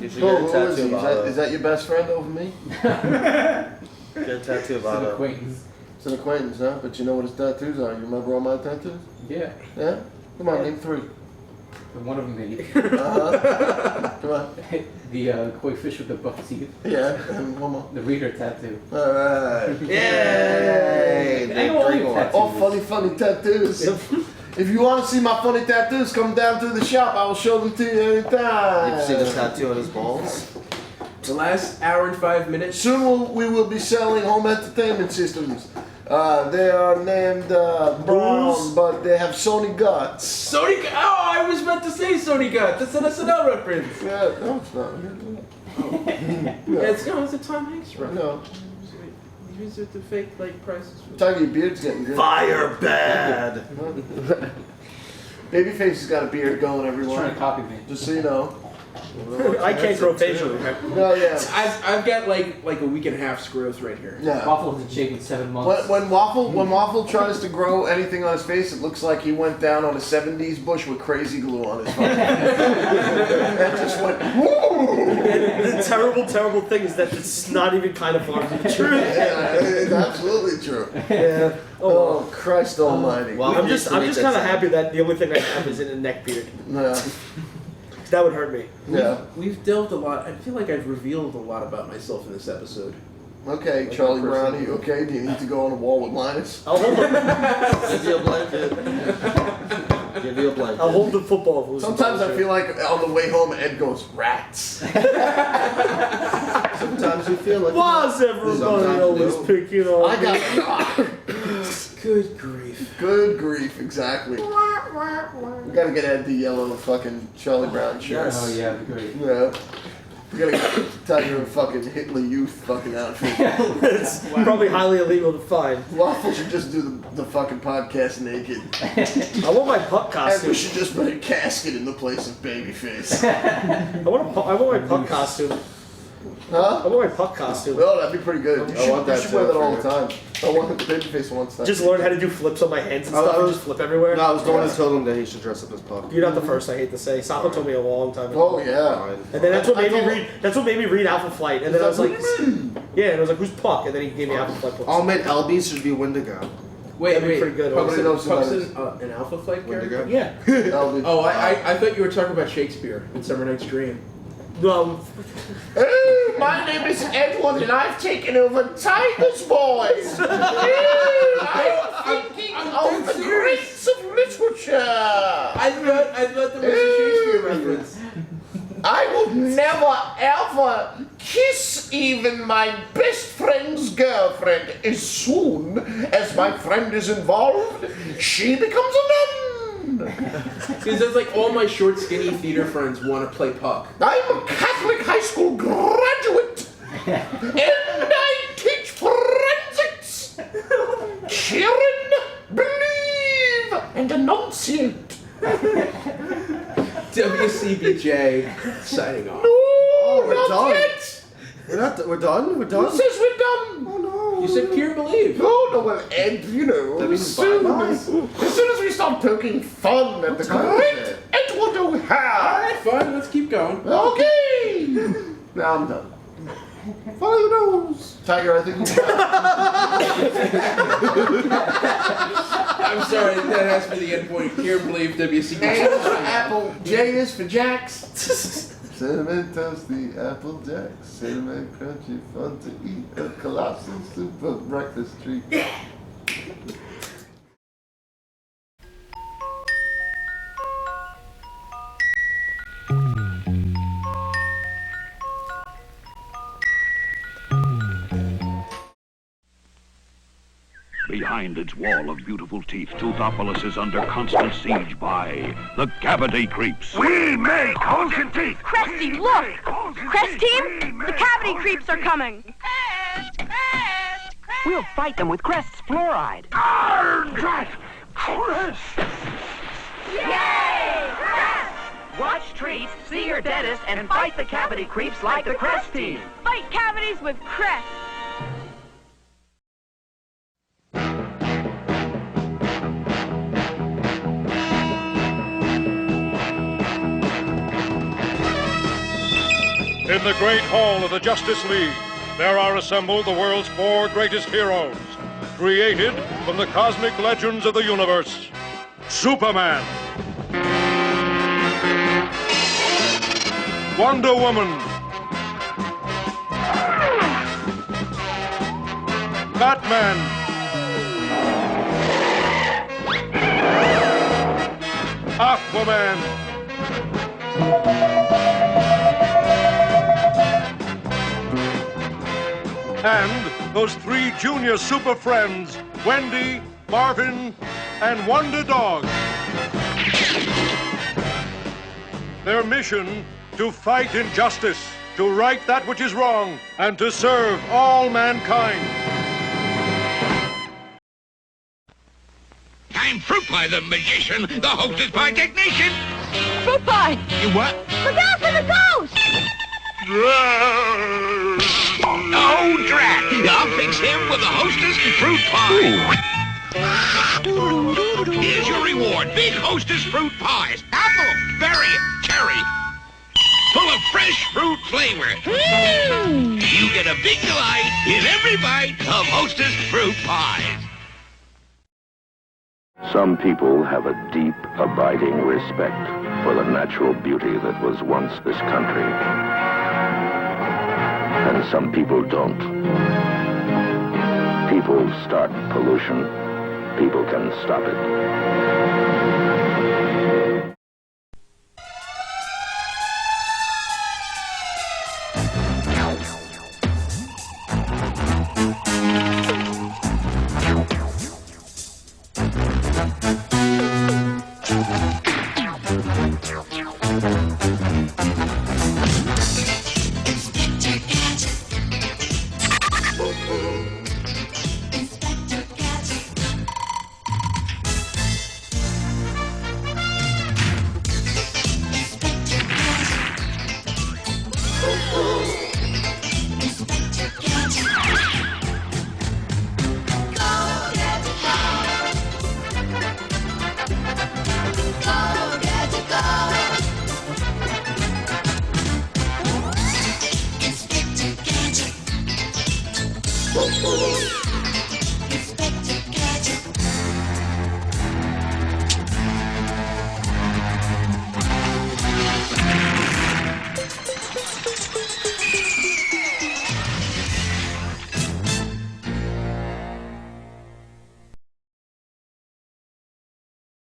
You should Who get a is tattoo he? of Otto. Is that your best friend over me? Get a tattoo of It's an Otto. acquaintance. It's an acquaintance, huh? But you know what his tattoos are. You remember all my tattoos? Yeah. Yeah? Come on, name 3. And one of them maybe. Uh-huh. Come on. The koi fish with the buck teeth. Yeah, and one more. The reader tattoo. Alright. Yay! I Big know all green your one. tattoos. All funny tattoos. If you want to see my funny tattoos, come down to the shop. I will show them to you anytime. You see the tattoo on his balls? The last hour and 5 minutes. Soon we will be selling home entertainment systems. They are named Brown, but they have Sony guts. Sony. Oh, I was meant to say Sony Gut. That's an SNL reference. Yeah, no, it's not. Yeah, it's a Tom Hanks reference. No. Use it to fake like prices. Tiger, your beard's getting good. Fire bad! Babyface has got a beard going, He's trying everyone. to copy me. Just so you know. I can't grow facial hair. No, yeah. I've got like a week and a half's growth right here. Yeah. Waffle hasn't shaved in 7 months. When Waffle tries to grow anything on his face, it looks like he went down on a 70s bush with crazy glue on his face. And just went, woo! And the terrible thing is that it's not even kind of far from the truth. Yeah, it's absolutely true. Yeah. Oh, Christ almighty. Well, I'm just kind of happy that the only thing I have is in a neck beard. Yeah. That would hurt me. Yeah. We've delved a lot. I feel like I've revealed a lot about myself in this episode. Okay, Charlie Brown, are you okay? Do you need to go on a wall with Linus? I'll hold the, Give you a blanket. Give you a blanket. I'll hold the football. if it was Sometimes I bullshit. feel like on the way home, Ed goes, rats. Sometimes you feel like. Why's everybody Sometimes always no. picking on I me? got rock. Good grief. Good grief, exactly. We gotta get Ed the yellow fucking Charlie Brown shirt. Oh yeah, great. Yeah. We gotta get Tiger a fucking Hitler Youth fucking outfit. It's probably highly illegal to find. Waffle should just do the fucking podcast naked. I want my puck And costume. we should just put a casket in the place of Babyface. I want my puck costume. Huh? I want my puck costume. Well, that'd be pretty good. You want that should wear too, that all for the time. I want the Babyface wants that. Just learn how to do flips on my hands and I stuff and was- just flip everywhere. No, I was the one who told him that he should dress up as Puck. You're not the first, I hate to say. Socko told me a long time ago. Oh yeah. Fine. And then that's what I made me told- read. That's what made me read Alpha Flight. And then I was like, yeah. And I was like, who's Puck? And then he gave me Alpha Flight books. All mid LBs should be Wendigo. Wait, That'd be pretty good. Puck's Nobody knows who that an Alpha Flight character? Wendigo? Yeah. That'll be- Oh, I thought you were talking about Shakespeare in Summer Night's Dream. Well, Hey, my name is Edward and I've taken over Tiger's Boys. I'm thinking of the greats of literature. I thought there was a Shakespeare reference. I would never ever kiss even my best friend's girlfriend. As soon as my friend is involved, she becomes a nun. Because that's like all my short, skinny theater friends want to play Puck. I'm a Catholic high school graduate, and I teach forensics. Kieran, believe and enunciate. WCBJ signing off. No, we're not done. yet. We're done? We're done? Who says we're done? Oh no. You said Kieran believe. No, well, Ed, you know, That as means soon bye-bye. as we start poking fun at the time is great it? Edward O'Hare. Alright, fine, let's keep going. Okay. Now I'm done. Follow your nose. Tiger, I think you I'm sorry, that has to be the end point. Kieran believe A is for WCBJ. apple, J is for Jacks. Cinnamon toasty apple jacks, cinnamon crunchy, fun to eat, a colossal super breakfast treat. Behind its wall of beautiful teeth, Toothopolis is under constant siege by the cavity creeps. We make holes in teeth! Cresty, look! Crest team, the cavity creeps are coming! We'll fight them with Crest's fluoride. Drat! Crest! Yay! Crest! Watch treats, see your dentist, and fight the cavity creeps like the Crest team. Fight cavities with Crest! In the great hall of the Justice League, there are assembled the world's 4 greatest heroes, created from the cosmic legends of the universe. Superman, Wonder Woman, Batman, Aquaman, and those 3 junior super friends, Wendy, Marvin, and Wonder Dog. Their mission, to fight injustice, to right that which is wrong, and to serve all mankind. I'm Fruit Pie the magician, the hostess pie technician! Fruit pie! You what? Look out for the ghost! Oh, drat! I'll fix him with the hostess fruit pie. Here's your reward. Big hostess fruit pies. Apple, berry, cherry. Full of fresh fruit flavor. You get a big delight in every bite of hostess fruit pies. Some people have a deep, abiding respect for the natural beauty that was once this country. And some people don't. People start pollution. People can stop it.